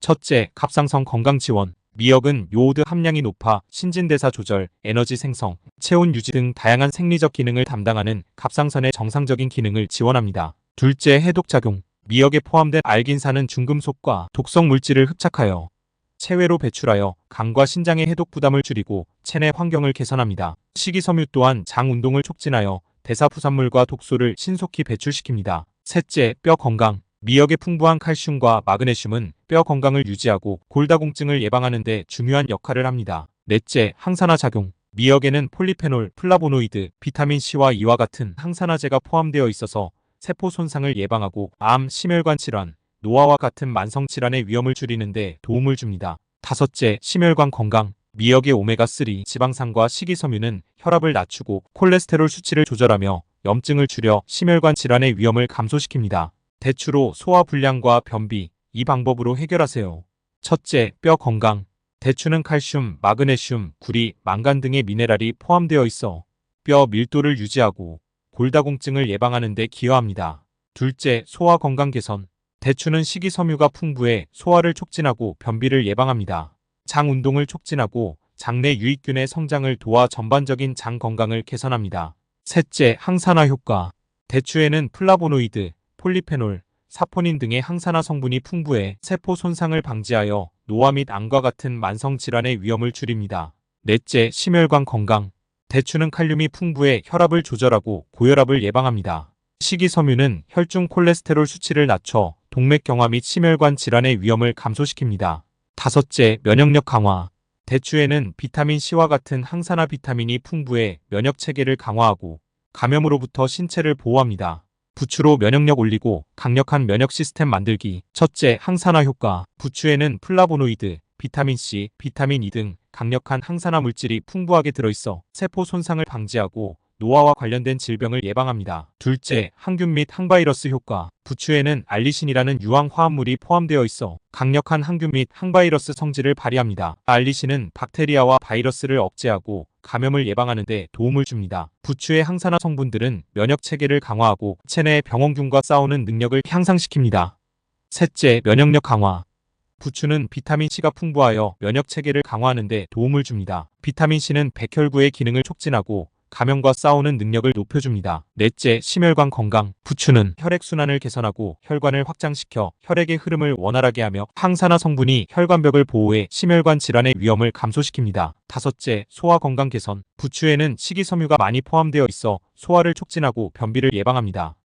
첫째, 갑상선 건강 지원. 미역은 요오드 함량이 높아 신진대사 조절, 에너지 생성, 체온 유지 등 다양한 생리적 기능을 담당하는 갑상선의 정상적인 기능을 지원합니다. 둘째, 해독작용. 미역에 포함된 알긴산은 중금속과 독성 물질을 흡착하여 체외로 배출하여 간과 신장의 해독 부담을 줄이고 체내 환경을 개선합니다. 식이섬유 또한 장 운동을 촉진하여 대사 부산물과 독소를 신속히 배출시킵니다. 셋째, 뼈 건강. 미역의 풍부한 칼슘과 마그네슘은 뼈 건강을 유지하고 골다공증을 예방하는 데 중요한 역할을 합니다. 넷째, 항산화 작용. 미역에는 폴리페놀, 플라보노이드, 비타민C와 E와 같은 항산화제가 포함되어 있어서 세포 손상을 예방하고 암, 심혈관 질환, 노화와 같은 만성 질환의 위험을 줄이는 데 도움을 줍니다. 다섯째, 심혈관 건강. 미역의 오메가3 지방산과 식이섬유는 혈압을 낮추고 콜레스테롤 수치를 조절하며 염증을 줄여 심혈관 질환의 위험을 감소시킵니다. 대추로 소화 불량과 변비, 이 방법으로 해결하세요. 첫째, 뼈 건강. 대추는 칼슘, 마그네슘, 구리, 망간 등의 미네랄이 포함되어 있어 뼈 밀도를 유지하고 골다공증을 예방하는 데 기여합니다. 둘째, 소화 건강 개선. 대추는 식이섬유가 풍부해 소화를 촉진하고 변비를 예방합니다. 장 운동을 촉진하고 장내 유익균의 성장을 도와 전반적인 장 건강을 개선합니다. 셋째, 항산화 효과. 대추에는 플라보노이드, 폴리페놀, 사포닌 등의 항산화 성분이 풍부해 세포 손상을 방지하여 노화 및 암과 같은 만성 질환의 위험을 줄입니다. 넷째, 심혈관 건강. 대추는 칼륨이 풍부해 혈압을 조절하고 고혈압을 예방합니다. 식이섬유는 혈중 콜레스테롤 수치를 낮춰 동맥경화 및 심혈관 질환의 위험을 감소시킵니다. 다섯째, 면역력 강화. 대추에는 비타민C와 같은 항산화 비타민이 풍부해 면역 체계를 강화하고 감염으로부터 신체를 보호합니다. 부추로 면역력 올리고 강력한 면역 시스템 만들기. 첫째, 항산화 효과. 부추에는 플라보노이드, 비타민C, 비타민 E 등 강력한 항산화 물질이 풍부하게 들어있어 세포 손상을 방지하고 노화와 관련된 질병을 예방합니다. 둘째, 항균 및 항바이러스 효과. 부추에는 알리신이라는 유황 화합물이 포함되어 있어 강력한 항균 및 항바이러스 성질을 발휘합니다. 알리신은 박테리아와 바이러스를 억제하고 감염을 예방하는 데 도움을 줍니다. 부추의 항산화 성분들은 면역 체계를 강화하고 체내의 병원균과 싸우는 능력을 향상시킵니다. 셋째, 면역력 강화. 부추는 비타민C가 풍부하여 면역 체계를 강화하는 데 도움을 줍니다. 비타민C는 백혈구의 기능을 촉진하고 감염과 싸우는 능력을 높여줍니다. 넷째, 심혈관 건강. 부추는 혈액순환을 개선하고 혈관을 확장시켜 혈액의 흐름을 원활하게 하며 항산화 성분이 혈관벽을 보호해 심혈관 질환의 위험을 감소시킵니다. 다섯째, 소화 건강 개선. 부추에는 식이섬유가 많이 포함되어 있어 소화를 촉진하고 변비를 예방합니다.